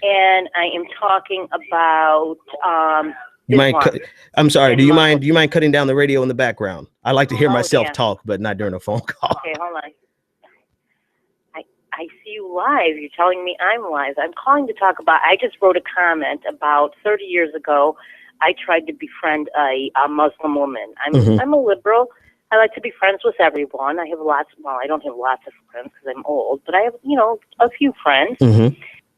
and I am talking about I'm sorry. Do you mind cutting down the radio in the background? I like to hear myself talk, but not during a phone call. Okay, hold on. I see you live. You're telling me I'm live. I'm calling to talk about, I just wrote a comment about 30 years ago. I tried to befriend a Muslim woman. I'm a liberal. I like to be friends with everyone. I have I don't have lots of friends because I'm old, but I have, a few friends. And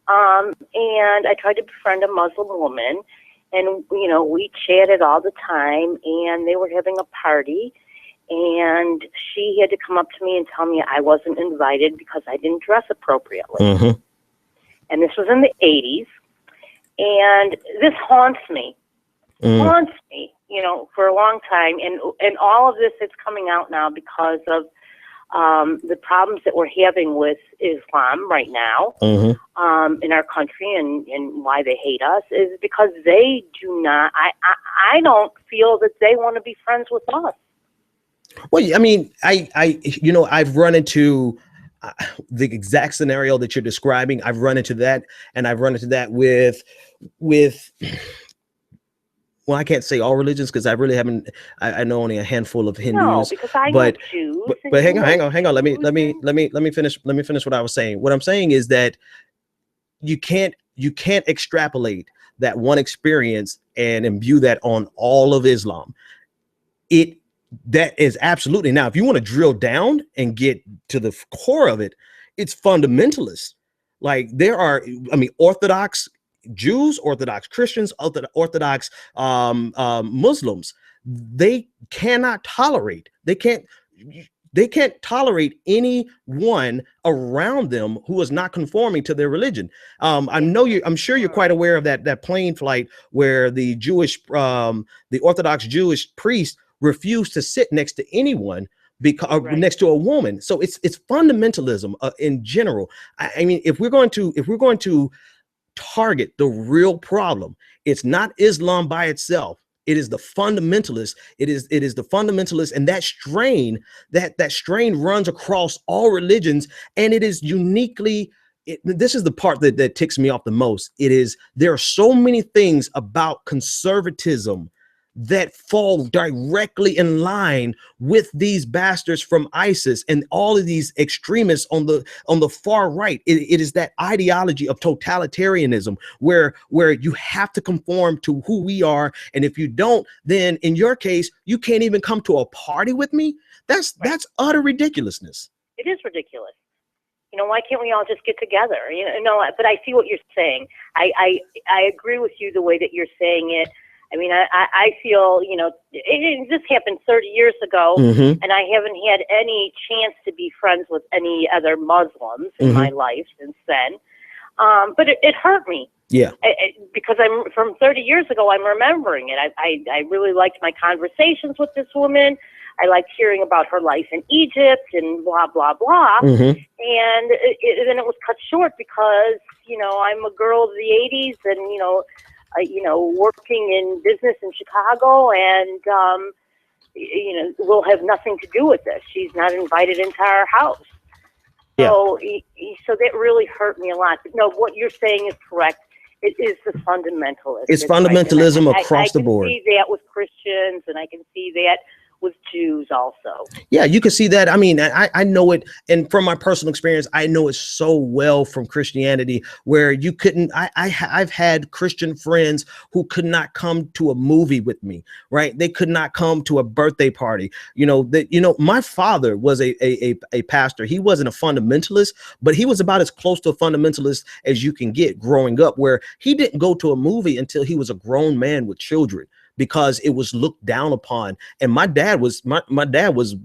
I tried to befriend a Muslim woman, and, we chatted all the time, and they were having a party. And she had to come up to me and tell me I wasn't invited because I didn't dress appropriately. And this was in the 80s. And this haunts me. For a long time. And all of this is coming out now because of the problems that we're having with Islam right now in our country, and why they hate us is because they do not, I don't feel that they want to be friends with us. Well, I mean, I've run into the exact scenario that you're describing. I've run into that, and I've run into that with, well, I can't say all religions, because I really haven't. I know only a handful of Hindus. No, because I know Jews. But hang on. Let me finish what I was saying. What I'm saying is that you can't extrapolate that one experience and imbue that on all of Islam. That is absolutely. Now, if you want to drill down and get to the core of it, it's fundamentalist. Like there are, Orthodox Jews, Orthodox Christians, Orthodox Muslims. They cannot tolerate. They can't tolerate anyone around them who is not conforming to their religion. I'm sure you're quite aware of that plane flight where the Orthodox Jewish priest refused to sit next to anyone because next to a woman. So it's fundamentalism in general. I mean, if we're going to target the real problem, it's not Islam by itself. It is the fundamentalists. It is the fundamentalists, and that strain runs across all religions, and it is uniquely. This is the part that ticks me off the most. There are so many things about conservatism that fall directly in line with these bastards from ISIS and all of these extremists on the far right. It is that ideology of totalitarianism where you have to conform to who we are, and if you don't, then in your case, you can't even come to a party with me. That's utter ridiculousness. It is ridiculous. Why can't we all just get together? But I see what you're saying. I agree with you the way that you're saying it. I mean, I feel, this happened 30 years ago, and I haven't had any chance to be friends with any other Muslims in my life since then. But it hurt me. Yeah. Because I'm from 30 years ago, I'm remembering it. I really liked my conversations with this woman. I liked hearing about her life in Egypt and blah, blah, blah. And then it was cut short because, I'm a girl of the 80s and, working in business in Chicago, and, we'll have nothing to do with this. She's not invited into our house. So, so that really hurt me a lot. No, what you're saying is correct. It is the fundamentalist. It's fundamentalism across the board. I can see that with Christians, and I can see that with Jews also. Yeah, you can see that. I mean, I know it, and from my personal experience, I know it so well from Christianity, where you couldn't. I've had Christian friends who could not come to a movie with me. Right? They could not come to a birthday party. My father was a pastor. He wasn't a fundamentalist, but he was about as close to a fundamentalist as you can get growing up, where he didn't go to a movie until he was a grown man with children. because it was looked down upon. And my dad was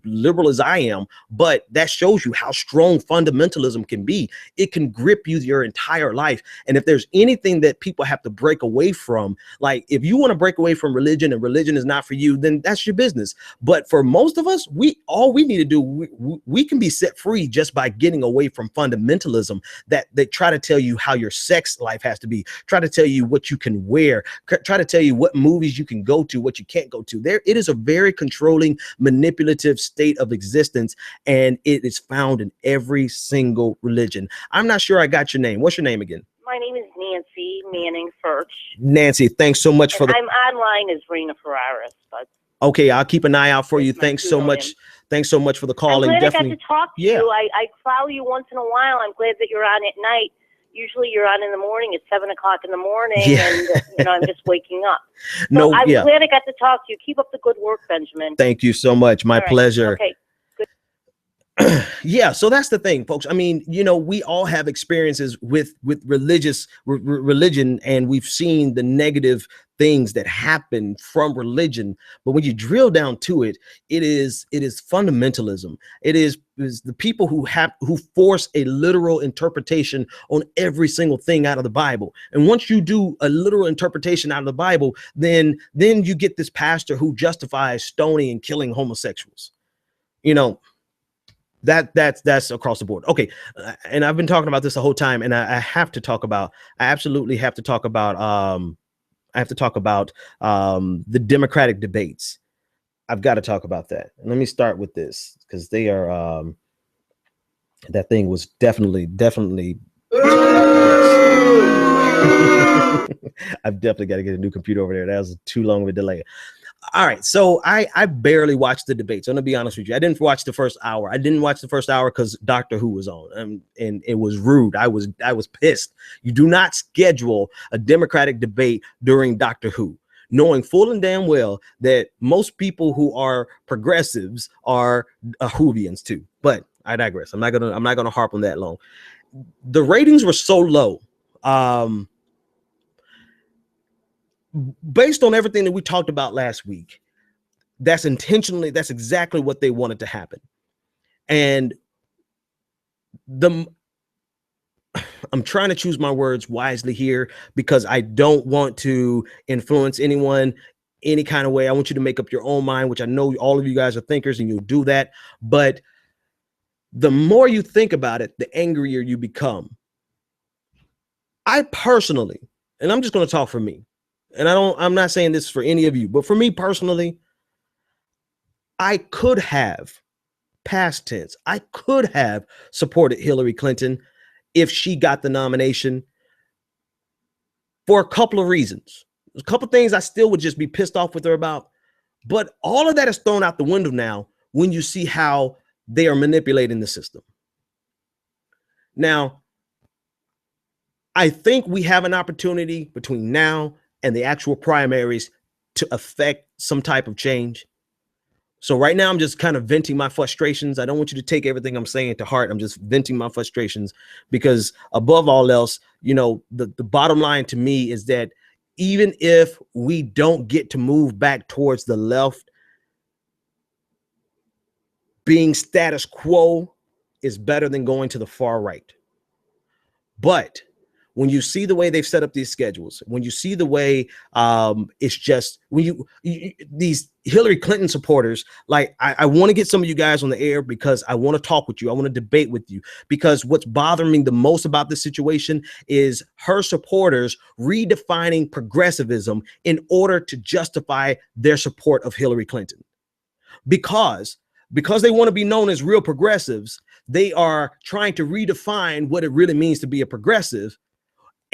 liberal as I am, but that shows you how strong fundamentalism can be. It can grip you your entire life. And if there's anything that people have to break away from, like if you want to break away from religion and religion is not for you, then that's your business. But for most of us, all we need to do, we can be set free just by getting away from fundamentalism that they try to tell you how your sex life has to be, try to tell you what you can wear, try to tell you what movies you can go to, what you can't go to. It is a very controlling, manipulative state of existence, and it is found in every single religion. I'm not sure I got your name. What's your name again? My name is Nancy Manning Furch. Nancy, thanks so much for I'm online as Rena Ferraris, but okay, I'll keep an eye out for you. Thanks so much. Thanks so much for the call. I'm glad definitely I got to talk to you. I follow you once in a while. I'm glad that you're on at night. Usually you're on in the morning at 7 o'clock in the morning, and I'm just waking up. So I'm glad I got to talk to you. Keep up the good work, Benjamin. Thank you so much. My pleasure. Okay. Yeah, so that's the thing, folks. I mean, we all have experiences with religion, and we've seen the negative things that happen from religion. But when you drill down to it, it is fundamentalism. It is the people who force a literal interpretation on every single thing out of the Bible. And once you do a literal interpretation out of the Bible, then you get this pastor who justifies stoning and killing homosexuals. That's across the board. Okay. And I've been talking about this the whole time, and I absolutely have to talk about the Democratic debates. I've got to talk about that. And let me start with this, because they are that thing was definitely I've definitely got to get a new computer over there. That was too long of a delay. All right, so I barely watched the debates. I'm gonna be honest with you. I didn't watch the first hour. I didn't watch the first hour because Doctor Who was on, and it was rude. I was pissed. You do not schedule a Democratic debate during Doctor Who, knowing full and damn well that most people who are progressives are Whovians too. But I digress. I'm not gonna harp on that long. The ratings were so low. Based on everything that we talked about last week, that's exactly what they wanted to happen. And I'm trying to choose my words wisely here, because I don't want to influence anyone any kind of way. I want you to make up your own mind, which I know all of you guys are thinkers and you'll do that. But the more you think about it, the angrier you become. I personally, and I'm just going to talk for me, and I'm not saying this for any of you, but for me personally, I could have, past tense, I could have supported Hillary Clinton if she got the nomination, for a couple of reasons. There's a couple of things I still would just be pissed off with her about, but all of that is thrown out the window now when you see how they are manipulating the system. Now, I think we have an opportunity between now and the actual primaries to affect some type of change. So right now I'm just kind of venting my frustrations. I don't want you to take everything I'm saying to heart. I'm just venting my frustrations, because above all else, the bottom line to me is that even if we don't get to move back towards the left, being status quo is better than going to the far right. But when you see the way they've set up these schedules, when you see the way it's just, when these Hillary Clinton supporters, like I want to get some of you guys on the air, because I want to talk with you. I want to debate with you, because what's bothering me the most about this situation is her supporters redefining progressivism in order to justify their support of Hillary Clinton. Because they want to be known as real progressives, they are trying to redefine what it really means to be a progressive.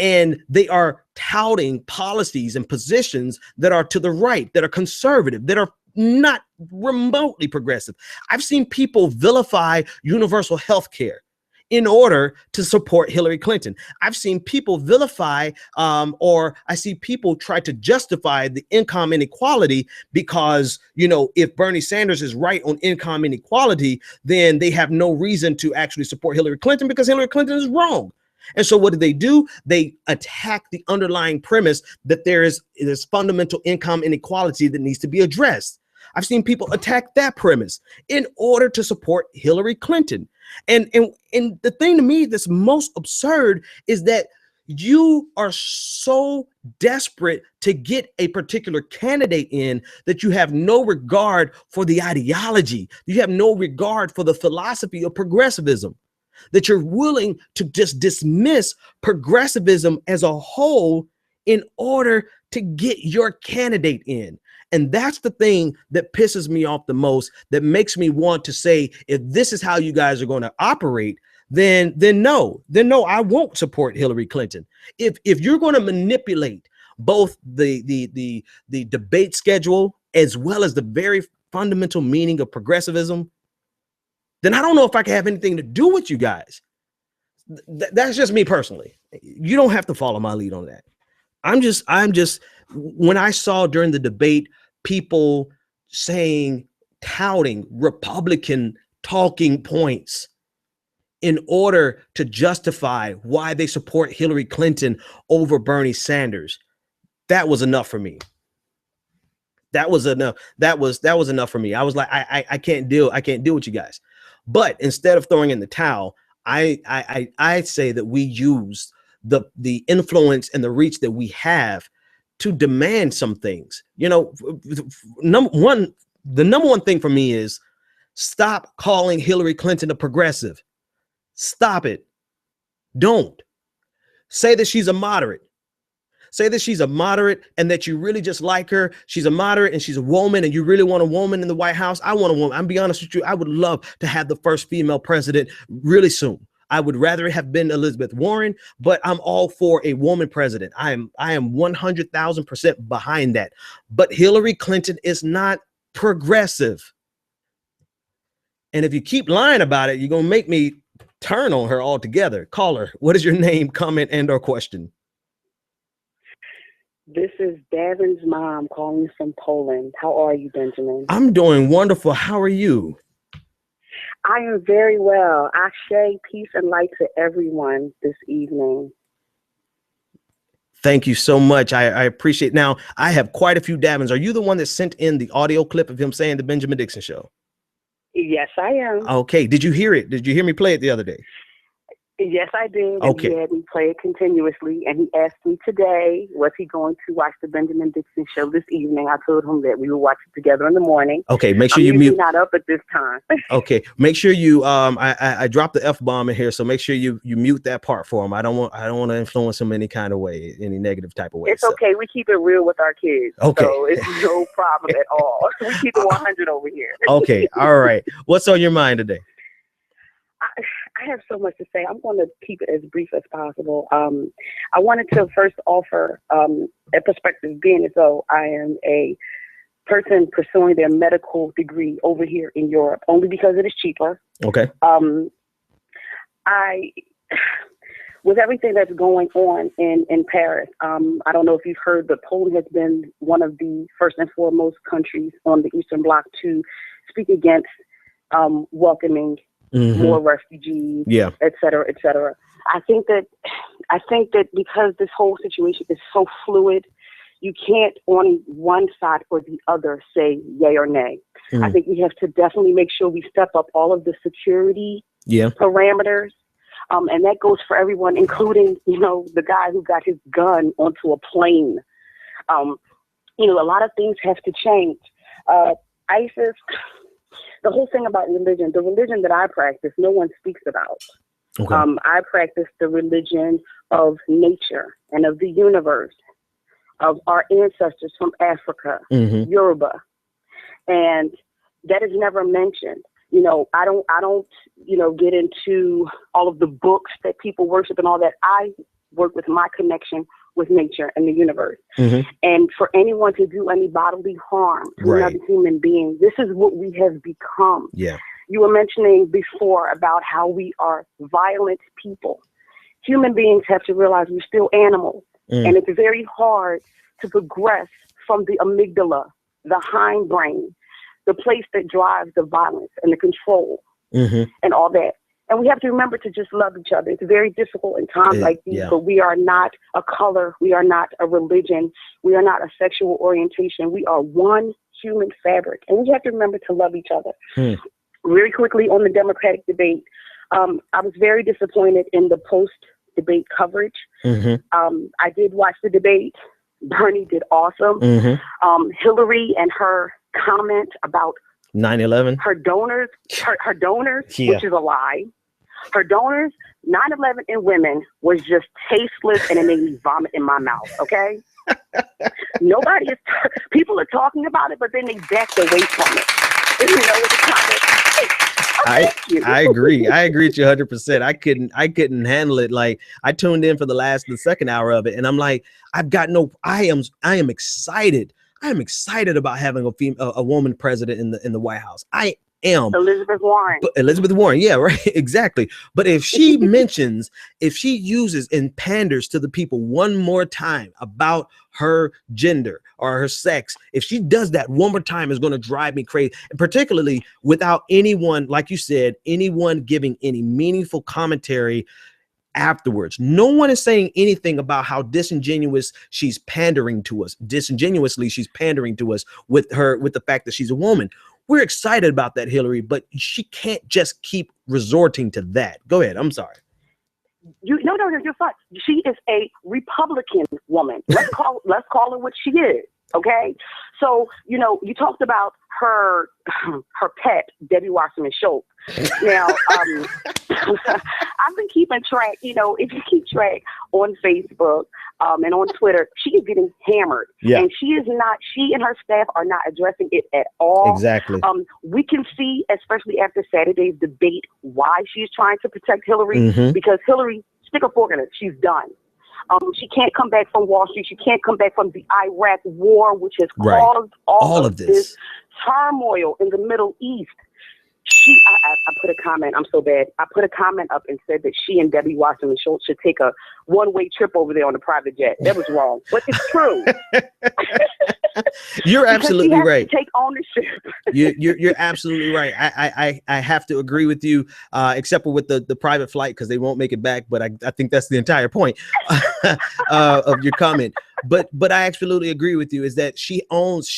And they are touting policies and positions that are to the right, that are conservative, that are not remotely progressive. I've seen people vilify universal health care in order to support Hillary Clinton. I've seen people vilify, or I see people try to justify the income inequality because, if Bernie Sanders is right on income inequality, then they have no reason to actually support Hillary Clinton because Hillary Clinton is wrong. And so what do? They attack the underlying premise that there's fundamental income inequality that needs to be addressed. I've seen people attack that premise in order to support Hillary Clinton. And the thing to me that's most absurd is that you are so desperate to get a particular candidate in that you have no regard for the ideology. You have no regard for the philosophy of progressivism, that you're willing to just dismiss progressivism as a whole in order to get your candidate in. And that's the thing that pisses me off the most, that makes me want to say, if this is how you guys are going to operate, then no, I won't support Hillary Clinton. If you're going to manipulate both the debate schedule as well as the very fundamental meaning of progressivism, then I don't know if I can have anything to do with you guys. That's just me personally. You don't have to follow my lead on that. I'm just when I saw during the debate people touting Republican talking points in order to justify why they support Hillary Clinton over Bernie Sanders, that was enough for me. That was enough. That was enough for me. I was like, I can't deal with you guys. But instead of throwing in the towel, I say that we use the influence and the reach that we have to demand some things. You know, the number one thing for me is stop calling Hillary Clinton a progressive. Stop it. Don't say that she's a moderate. Say that she's a moderate and that you really just like her. She's a moderate and she's a woman and you really want a woman in the White House. I want a woman. I'm be honest with you. I would love to have the first female president really soon. I would rather have been Elizabeth Warren, but I'm all for a woman president. I am 100,000% behind that. But Hillary Clinton is not progressive. And if you keep lying about it, you're going to make me turn on her altogether. Caller, what is your name, comment, and or question? This is Davin's mom calling from Poland. How are you, Benjamin? I'm doing wonderful. How are you? I am very well. Ashe, peace and light to everyone this evening. Thank you so much. I appreciate it. Now, I have quite a few Davins. Are you the one that sent in the audio clip of him saying the Benjamin Dixon show? Yes, I am. Okay. Did you hear it? Did you hear me play it the other day? Yes, I did. Okay. And he had me play it continuously. And he asked me today, was he going to watch the Benjamin Dixon show this evening? I told him that we would watch it together in the morning. Okay, make sure you usually mute. Not up at this time. Okay, make sure you I dropped the F-bomb in here, so make sure you mute that part for him. I don't want to influence him any kind of way, any negative type of way. It's okay. We keep it real with our kids. Okay. So it's no problem at all. We keep it 100 over here. Okay. All right. What's on your mind today? I have so much to say. I'm going to keep it as brief as possible. I wanted to first offer a perspective, being as though I am a person pursuing their medical degree over here in Europe, only because it is cheaper. Okay. With everything that's going on in Paris, I don't know if you've heard, but Poland has been one of the first and foremost countries on the Eastern Bloc to speak against welcoming more refugees, et cetera, et cetera. I think that because this whole situation is so fluid, you can't on one side or the other say yay or nay. I think we have to definitely make sure we step up all of the security parameters. And that goes for everyone, including, the guy who got his gun onto a plane. A lot of things have to change. ISIS, the whole thing about religion, the religion that I practice, no one speaks about. Okay. I practice the religion of nature and of the universe, of our ancestors from Africa, Yoruba. And that is never mentioned. I don't, get into all of the books that people worship and all that. I work with my connection with nature and the universe. And for anyone to do any bodily harm to another human being, this is what we have become. Yeah. You were mentioning before about how we are violent people. Human beings have to realize we're still animals. And it's very hard to progress from the amygdala, the hindbrain, the place that drives the violence and the control and all that. And we have to remember to just love each other. It's very difficult in times like these, yeah. but we are not a color. We are not a religion. We are not a sexual orientation. We are one human fabric. And we have to remember to love each other. Very quickly on the Democratic debate, I was very disappointed in the post-debate coverage. I did watch the debate. Bernie did awesome. Hillary and her comment about 9/11, her donors, her donors, Yeah. which is a lie. Her donors, 9/11 and women was just tasteless, and it made me vomit in my mouth. Okay, people are talking about it, but then they backed away from it. You know, with the comments. I agree. I agree with you 100%. I couldn't handle it. Like, I tuned in for the second hour of it, and I'm like, I am excited. I am excited about having a woman president in the White House. I am. Elizabeth Warren. Yeah, right. Exactly. But if she uses and panders to the people one more time about her gender or her sex, if she does that one more time, is going to drive me crazy. And particularly without anyone, like you said, anyone giving any meaningful commentary afterwards. No one is saying anything about how disingenuously she's pandering to us with the fact that she's a woman. We're excited about that, Hillary, but she can't just keep resorting to that. Go ahead. I'm sorry. You're fine. She is a Republican woman. Let's call her what she is. Okay. So, you talked about her pet, Debbie Wasserman Schultz. Now, I've been keeping track, if you keep track on Facebook and on Twitter, she is getting hammered. Yeah. And she and her staff are not addressing it at all. Exactly. We can see, especially after Saturday's debate, why she's trying to protect Hillary, because Hillary, stick a fork in it, she's done. She can't come back from Wall Street. She can't come back from the Iraq war, which has caused all of this turmoil in the Middle East. I put a comment. I'm so bad. I put a comment up and said that she and Debbie Wasserman Schultz should take a one-way trip over there on a private jet. That was wrong, but it's true. You're absolutely right. Take ownership. You're absolutely right. I have to agree with you, except for with the private flight, because they won't make it back. But I think that's the entire point of your comment. But I absolutely agree with you, is that she owns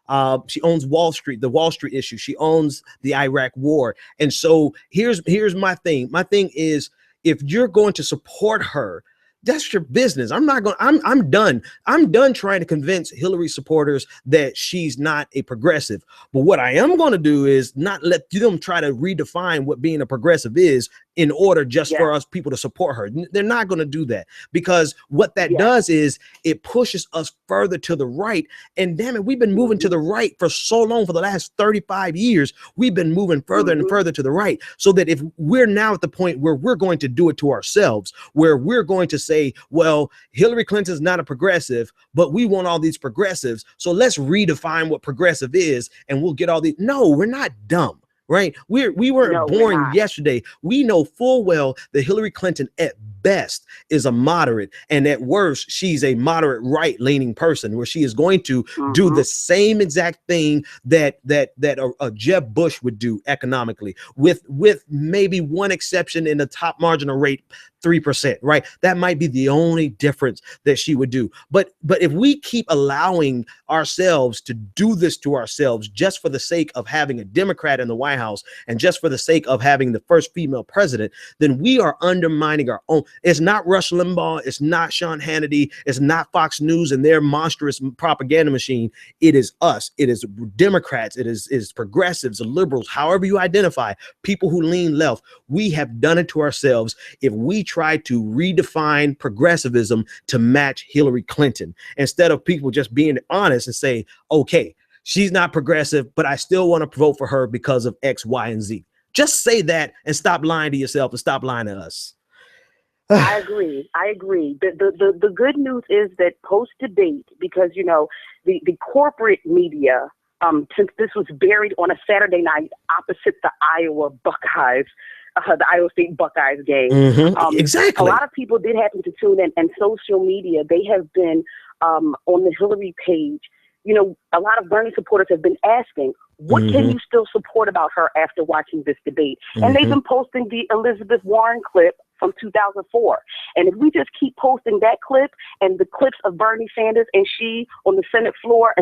Wall Street, the Wall Street issue. She owns the Iraq war. And so here's my thing. My thing is, if you're going to support her, that's your business. I'm done. I'm done trying to convince Hillary supporters that she's not a progressive. But what I am going to do is not let them try to redefine what being a progressive is in order just for us people to support her. They're not going to do that, because what that does is it pushes us further to the right. And damn it, we've been moving to the right for so long. For the last 35 years, we've been moving further and further to the right, so that if we're now at the point where we're going to do it to ourselves, where we're going to say, well, Hillary Clinton's not a progressive, but we want all these progressives, so let's redefine what progressive is, and we'll get all these. No, we're not dumb. Right? We weren't born yesterday. We know full well that Hillary Clinton at best is a moderate, and at worst she's a moderate right-leaning person, where she is going to do the same exact thing that a Jeb Bush would do economically, with maybe one exception in the top marginal rate, 3%, right? That might be the only difference that she would do. But if we keep allowing ourselves to do this to ourselves just for the sake of having a Democrat in the White House, and just for the sake of having the first female president, then we are undermining our own. It's not Rush Limbaugh, it's not Sean Hannity, it's not Fox News and their monstrous propaganda machine. It is us. It is Democrats. It is progressives, liberals, however you identify, people who lean left. We have done it to ourselves if we try to redefine progressivism to match Hillary Clinton, instead of people just being honest and say, okay, she's not progressive, but I still want to vote for her because of X, Y, and Z. Just say that and stop lying to yourself and stop lying to us. I agree. The good news is that post-debate, because, the corporate media, since this was buried on a Saturday night opposite the Iowa Buckeyes, the Iowa State Buckeyes game. Exactly. A lot of people did happen to tune in, and social media, they have been on the Hillary page you know, a lot of Bernie supporters have been asking, what can you still support about her after watching this debate? And they've been posting the Elizabeth Warren clip from 2004. And if we just keep posting that clip and the clips of Bernie Sanders and she on the Senate floor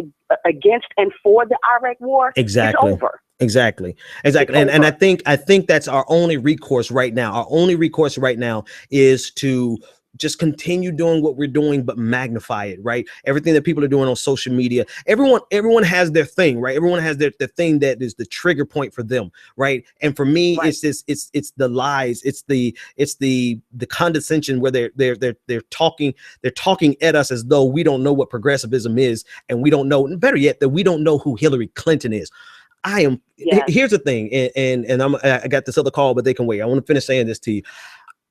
against and for the Iraq war, it's over. Exactly. And I think that's our only recourse right now. Our only recourse right now is to just continue doing what we're doing, but magnify it, right? Everything that people are doing on social media, everyone has their thing, right? Everyone has their thing that is the trigger point for them, right? And for me, it's the lies, it's the condescension where they're talking at us as though we don't know what progressivism is, and we don't know, and better yet, that we don't know who Hillary Clinton is. Here's the thing, and I got this other call, but they can wait. I want to finish saying this to you.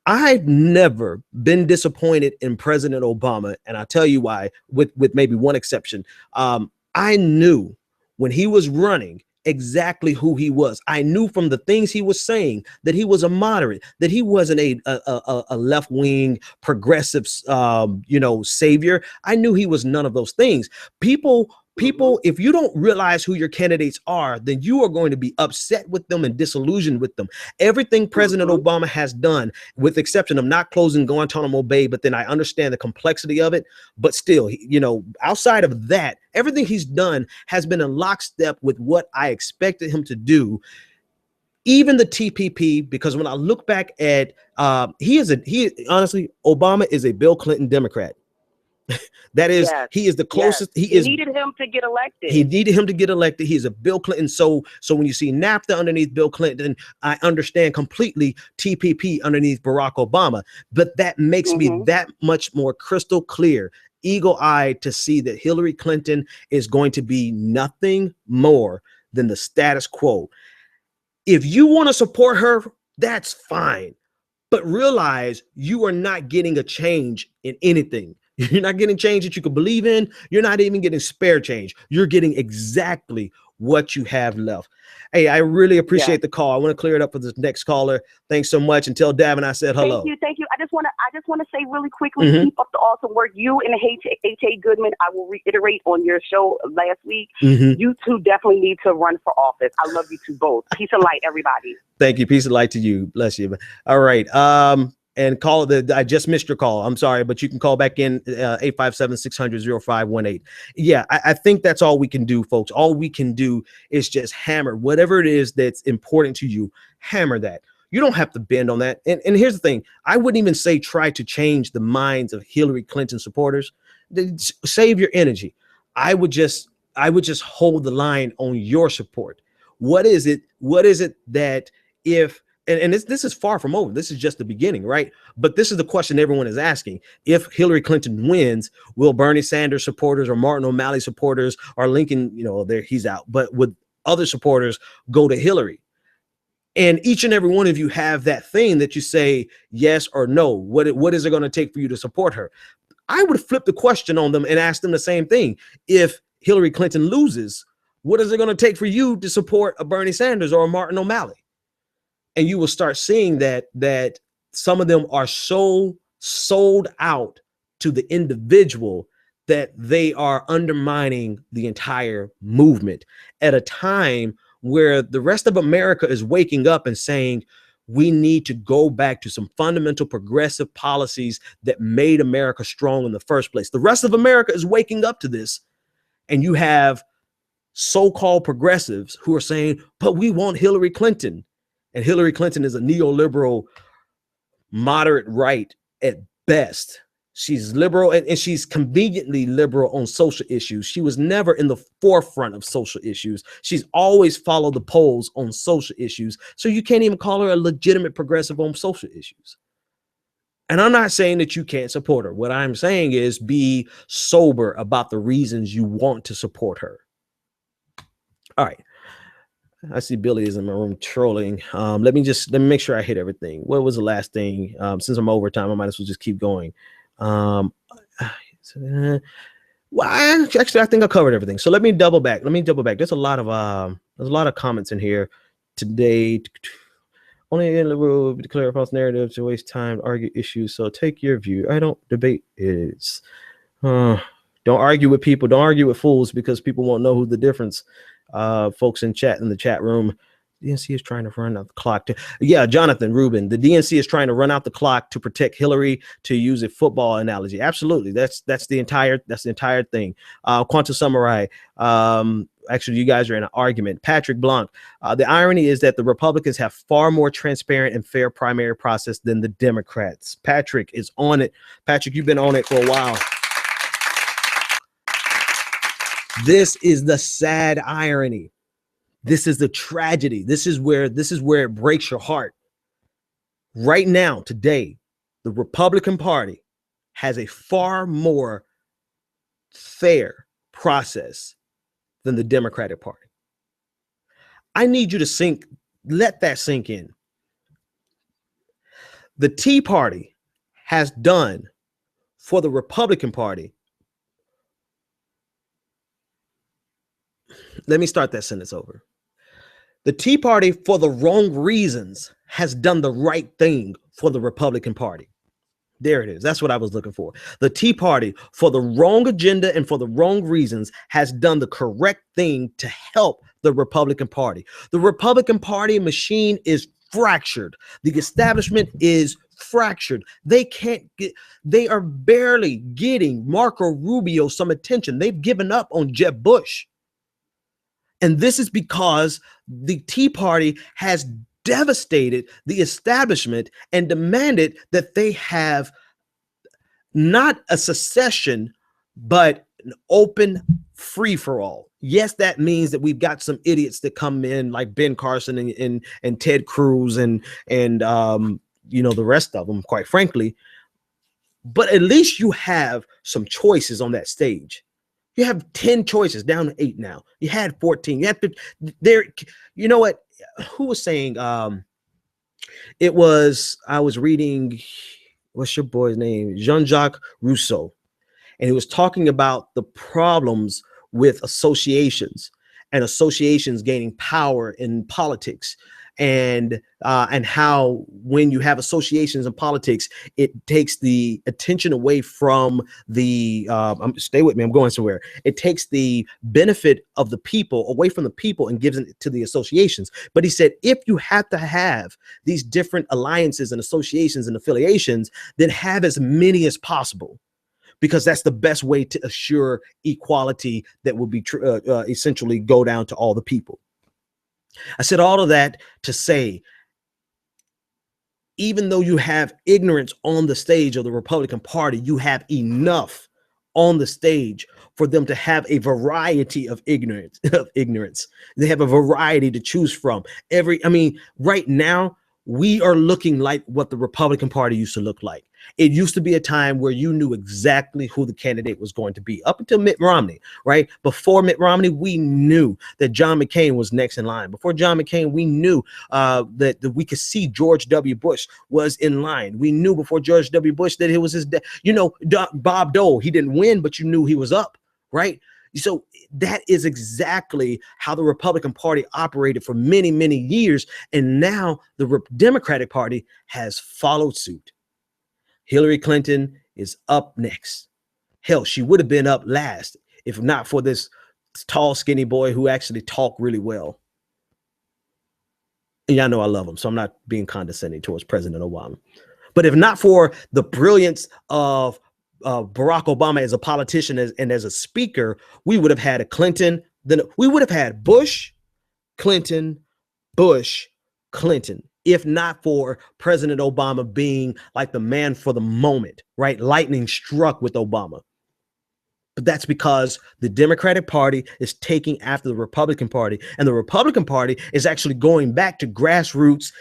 I've never been disappointed in President Obama, and I'll tell you why, with maybe one exception. I knew when he was running exactly who he was. I knew from the things he was saying that he was a moderate, that he wasn't a left-wing progressive, savior. I knew he was none of those things. People, if you don't realize who your candidates are, then you are going to be upset with them and disillusioned with them. Everything President Obama has done, with the exception of not closing Guantanamo Bay, but then I understand the complexity of it, but still, outside of that, everything he's done has been in lockstep with what I expected him to do. Even the TPP, because when I look back at, honestly, Obama is a Bill Clinton Democrat. That is, he is the closest. He needed him to get elected. He needed him to get elected. He is a Bill Clinton. So when you see NAFTA underneath Bill Clinton, I understand completely TPP underneath Barack Obama. But that makes me that much more crystal clear, eagle-eyed, to see that Hillary Clinton is going to be nothing more than the status quo. If you want to support her, that's fine. But realize you are not getting a change in anything. You're not getting change that you can believe in. You're not even getting spare change. You're getting exactly what you have left. Hey, I really appreciate the call. I want to clear it up for this next caller. Thanks so much. And tell Davin I said hello. Thank you. I just want to say really quickly, keep up the awesome work. You and H.A. Goodman, I will reiterate on your show last week. You two definitely need to run for office. I love you two both. Peace and light, everybody. Thank you. Peace and light to you. Bless you. All right. And call I just missed your call. I'm sorry, but you can call back in 857-600-0518. Yeah, I think that's all we can do, folks. All we can do is just hammer whatever it is that's important to you. Hammer that. You don't have to bend on that. And here's the thing. I wouldn't even say try to change the minds of Hillary Clinton supporters. Save your energy. I would just hold the line on your support. What is it that if and this is far from over. This is just the beginning, right? But this is the question everyone is asking. If Hillary Clinton wins, will Bernie Sanders supporters or Martin O'Malley supporters or Lincoln, there he's out, but would other supporters go to Hillary? And each and every one of you have that thing that you say yes or no. What is it going to take for you to support her? I would flip the question on them and ask them the same thing. If Hillary Clinton loses, what is it going to take for you to support a Bernie Sanders or a Martin O'Malley? And you will start seeing that some of them are so sold out to the individual that they are undermining the entire movement at a time where the rest of America is waking up and saying, we need to go back to some fundamental progressive policies that made America strong in the first place. The rest of America is waking up to this. And you have so-called progressives who are saying, but we want Hillary Clinton. And Hillary Clinton is a neoliberal, moderate right at best. She's liberal and she's conveniently liberal on social issues. She was never in the forefront of social issues. She's always followed the polls on social issues. So you can't even call her a legitimate progressive on social issues. And I'm not saying that you can't support her. What I'm saying is be sober about the reasons you want to support her. All right. I see Billy is in my room trolling. Let me make sure I hit everything. What was the last thing? Since I'm over time, I might as well just keep going. Well, actually, I think I covered everything. So let me double back. There's a lot of comments in here today. Only liberal will declare a false narrative to waste time, argue issues. So take your view. I don't debate it. Don't argue with people. Don't argue with fools, because people won't know who the difference. Folks in the chat room, DNC is trying to run out the clock. Jonathan Rubin, the DNC is trying to run out the clock to protect Hillary, to use a football analogy. Absolutely. That's the entire thing. Quantum Samurai. Actually, you guys are in an argument. Patrick Blanc. The irony is that the Republicans have far more transparent and fair primary process than the Democrats. Patrick is on it. Patrick, you've been on it for a while. This is the sad irony. This is the tragedy. This is where it breaks your heart. Right now, today, the Republican Party has a far more fair process than the Democratic Party. I need you to let that sink in. The Tea Party has done for the Republican Party. Let me start that sentence over. The Tea Party, for the wrong reasons, has done the right thing for the Republican Party. There it is. That's what I was looking for. The Tea Party, for the wrong agenda and for the wrong reasons, has done the correct thing to help the Republican Party. The Republican Party machine is fractured. The establishment is fractured. They are barely getting Marco Rubio some attention. They've given up on Jeb Bush. And this is because the Tea Party has devastated the establishment and demanded that they have not a secession, but an open free-for-all. Yes, that means that we've got some idiots that come in like Ben Carson and Ted Cruz and the rest of them, quite frankly. But at least you have some choices on that stage. You have 10 choices, down to 8 now. You had 14. You had to, there. You know what? Who was saying? I was reading. What's your boy's name? Jean-Jacques Rousseau, and he was talking about the problems with associations and associations gaining power in politics, and how when you have associations in politics, it takes the attention away from the stay with me, I'm going somewhere. It takes the benefit of the people away from the people and gives it to the associations. But he said, if you have to have these different alliances and associations and affiliations, then have as many as possible, because that's the best way to assure equality that will be essentially go down to all the people. I said all of that to say, even though you have ignorance on the stage of the Republican Party, you have enough on the stage for them to have a variety of ignorance. They have a variety to choose from. Right now, we are looking like what the Republican Party used to look like. It used to be a time where you knew exactly who the candidate was going to be, up until Mitt Romney, right? Before Mitt Romney, we knew that John McCain was next in line. Before John McCain, we knew that we could see George W. Bush was in line. We knew before George W. Bush that it was his, Bob Dole. He didn't win, but you knew he was up, right? So that is exactly how the Republican Party operated for many, many years. And now the Democratic Party has followed suit. Hillary Clinton is up next. Hell, she would have been up last if not for this tall, skinny boy who actually talked really well. And y'all know I love him, so I'm not being condescending towards President Obama. But if not for the brilliance of Barack Obama as a politician and as a speaker, we would have had a Clinton. Then we would have had Bush, Clinton, Bush, Clinton. If not for President Obama being like the man for the moment, right? Lightning struck with Obama. But that's because the Democratic Party is taking after the Republican Party, and the Republican Party is actually going back to grassroots,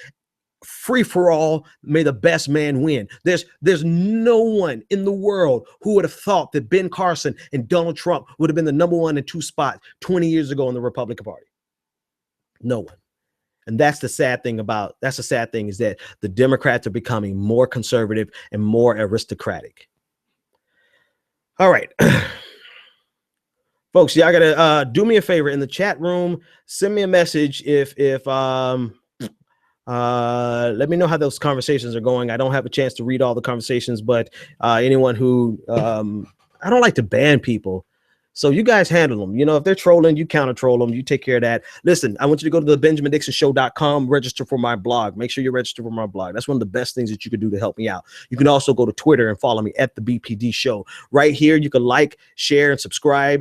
free for all, may the best man win. There's no one in the world who would have thought that Ben Carson and Donald Trump would have been the number 1 and 2 spot 20 years ago in the Republican Party. No one. And that's the sad thing is that the Democrats are becoming more conservative and more aristocratic. All right. Folks, y'all gotta do me a favor in the chat room. Send me a message if let me know how those conversations are going. I don't have a chance to read all the conversations, but anyone who I don't like to ban people. So you guys handle them. You know, if they're trolling, you counter troll them. You take care of that. Listen, I want you to go to the BenjaminDixonShow.com, register for my blog. Make sure you register for my blog. That's one of the best things that you can do to help me out. You can also go to Twitter and follow me at the BPD Show. Right here, you can like, share, and subscribe.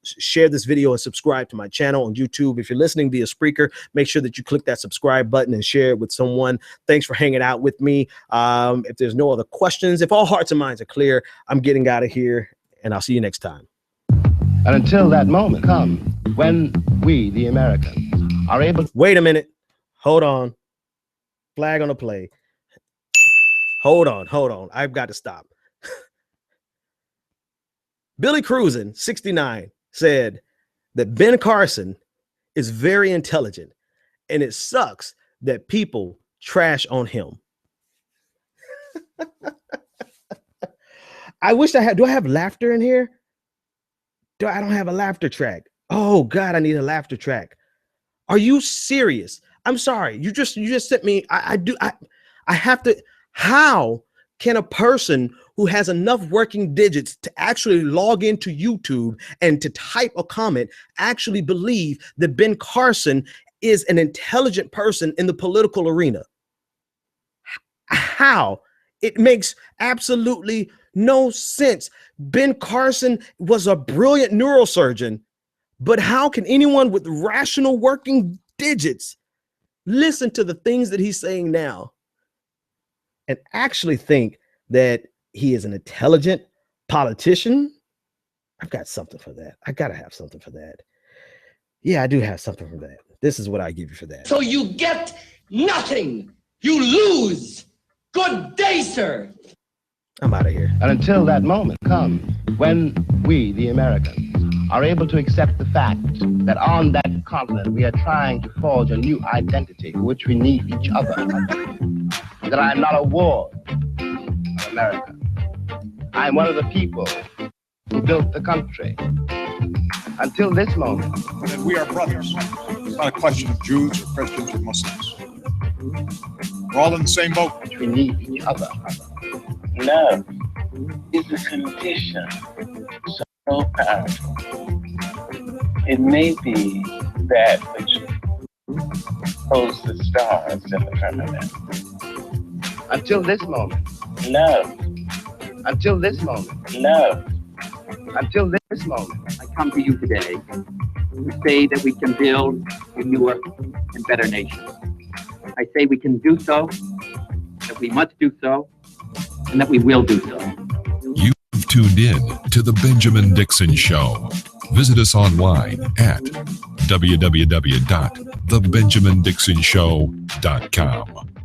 Share this video and subscribe to my channel on YouTube. If you're listening via Spreaker, make sure that you click that subscribe button and share it with someone. Thanks for hanging out with me. If there's no other questions, if all hearts and minds are clear, I'm getting out of here, and I'll see you next time. And until that moment comes when we, the Americans, are able to... Wait a minute. Hold on. Flag on the play. Hold on. I've got to stop. Billy Cruisin, 69, said that Ben Carson is very intelligent, and it sucks that people trash on him. I wish I had... Do I have laughter in here? I don't have a laughter track. Oh God, I need a laughter track. Are you serious? I'm sorry. You just sent me. I have to. How can a person who has enough working digits to actually log into YouTube and to type a comment actually believe that Ben Carson is an intelligent person in the political arena? How? It makes absolutely no sense. Ben Carson was a brilliant neurosurgeon, but how can anyone with rational working digits listen to the things that he's saying now and actually think that he is an intelligent politician? I've got something for that. I gotta have something for that. Yeah, I do have something for that. This is what I give you for that. So you get nothing. You lose. Good day, sir. I'm out of here. And until that moment comes when we, the Americans, are able to accept the fact that on that continent we are trying to forge a new identity for which we need each other. That I am not a ward of America. I am one of the people who built the country. Until this moment. And we are brothers. It's not a question of Jews or Christians or Muslims. We're all in the same boat. We need each other. Love is a condition so powerful. It may be that which holds the stars in the firmament. Until this moment. Love. Until this moment. Love. Until this moment. I come to you today to say that we can build a newer and better nation. I say we can do so, that we must do so, and that we will do so. You've tuned in to The Benjamin Dixon Show. Visit us online at www.thebenjamindixonshow.com.